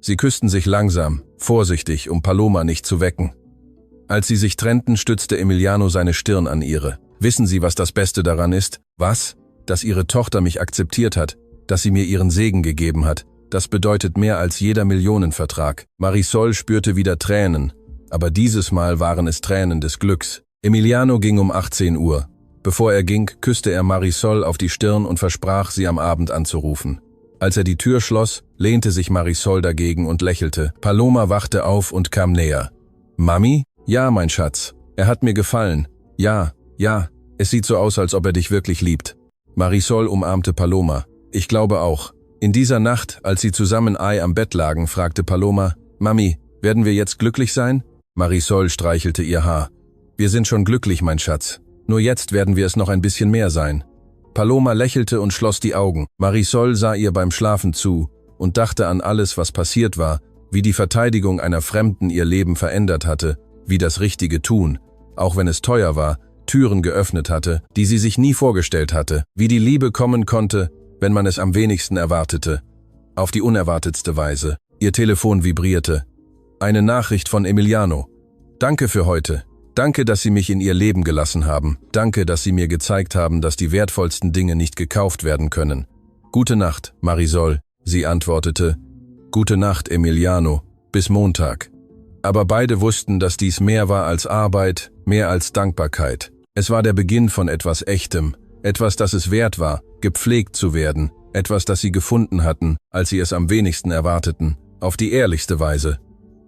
Sie küssten sich langsam, vorsichtig, um Paloma nicht zu wecken. Als sie sich trennten, stützte Emiliano seine Stirn an ihre. »Wissen Sie, was das Beste daran ist?« »Was?« »Dass Ihre Tochter mich akzeptiert hat, dass sie mir ihren Segen gegeben hat. Das bedeutet mehr als jeder Millionenvertrag.« Marisol spürte wieder Tränen, aber dieses Mal waren es Tränen des Glücks. Emiliano ging um 18 Uhr. Bevor er ging, küsste er Marisol auf die Stirn und versprach, sie am Abend anzurufen. Als er die Tür schloss, lehnte sich Marisol dagegen und lächelte. Paloma wachte auf und kam näher. »Mami?« »Ja, mein Schatz. Er hat mir gefallen. Ja, es sieht so aus, als ob er dich wirklich liebt.« Marisol umarmte Paloma. »Ich glaube auch.« In dieser Nacht, als sie zusammen am Bett lagen, fragte Paloma, »Mami, werden wir jetzt glücklich sein?« Marisol streichelte ihr Haar. »Wir sind schon glücklich, mein Schatz. Nur jetzt werden wir es noch ein bisschen mehr sein.« Paloma lächelte und schloss die Augen. Marisol sah ihr beim Schlafen zu und dachte an alles, was passiert war, wie die Verteidigung einer Fremden ihr Leben verändert hatte, wie das richtige Tun, auch wenn es teuer war, Türen geöffnet hatte, die sie sich nie vorgestellt hatte, wie die Liebe kommen konnte, wenn man es am wenigsten erwartete, auf die unerwartetste Weise. Ihr Telefon vibrierte. Eine Nachricht von Emiliano. »Danke für heute. Danke, dass Sie mich in Ihr Leben gelassen haben. Danke, dass Sie mir gezeigt haben, dass die wertvollsten Dinge nicht gekauft werden können. Gute Nacht, Marisol.« Sie antwortete. »Gute Nacht, Emiliano. Bis Montag.« Aber beide wussten, dass dies mehr war als Arbeit, mehr als Dankbarkeit. Es war der Beginn von etwas Echtem, etwas, das es wert war, gepflegt zu werden, etwas, das sie gefunden hatten, als sie es am wenigsten erwarteten, auf die ehrlichste Weise.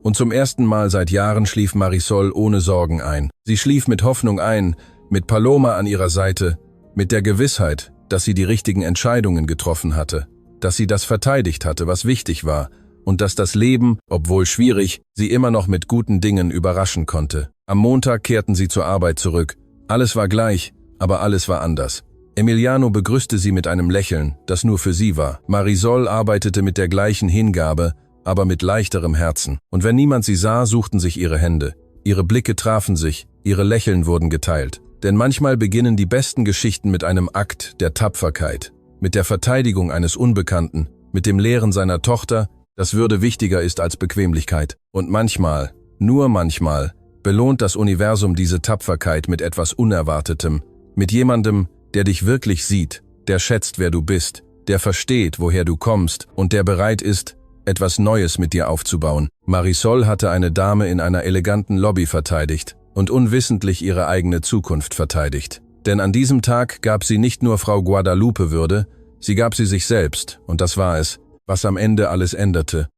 Und zum ersten Mal seit Jahren schlief Marisol ohne Sorgen ein. Sie schlief mit Hoffnung ein, mit Paloma an ihrer Seite, mit der Gewissheit, dass sie die richtigen Entscheidungen getroffen hatte, dass sie das verteidigt hatte, was wichtig war, und dass das Leben, obwohl schwierig, sie immer noch mit guten Dingen überraschen konnte. Am Montag kehrten sie zur Arbeit zurück. Alles war gleich, aber alles war anders. Emiliano begrüßte sie mit einem Lächeln, das nur für sie war. Marisol arbeitete mit der gleichen Hingabe, aber mit leichterem Herzen. Und wenn niemand sie sah, suchten sich ihre Hände. Ihre Blicke trafen sich, ihre Lächeln wurden geteilt. Denn manchmal beginnen die besten Geschichten mit einem Akt der Tapferkeit, mit der Verteidigung eines Unbekannten, mit dem Lehren seiner Tochter, dass Würde wichtiger ist als Bequemlichkeit. Und manchmal, nur manchmal, belohnt das Universum diese Tapferkeit mit etwas Unerwartetem, mit jemandem, der dich wirklich sieht, der schätzt, wer du bist, der versteht, woher du kommst und der bereit ist, etwas Neues mit dir aufzubauen. Marisol hatte eine Dame in einer eleganten Lobby verteidigt und unwissentlich ihre eigene Zukunft verteidigt. Denn an diesem Tag gab sie nicht nur Frau Guadalupe Würde, sie gab sie sich selbst, und das war es, was am Ende alles änderte.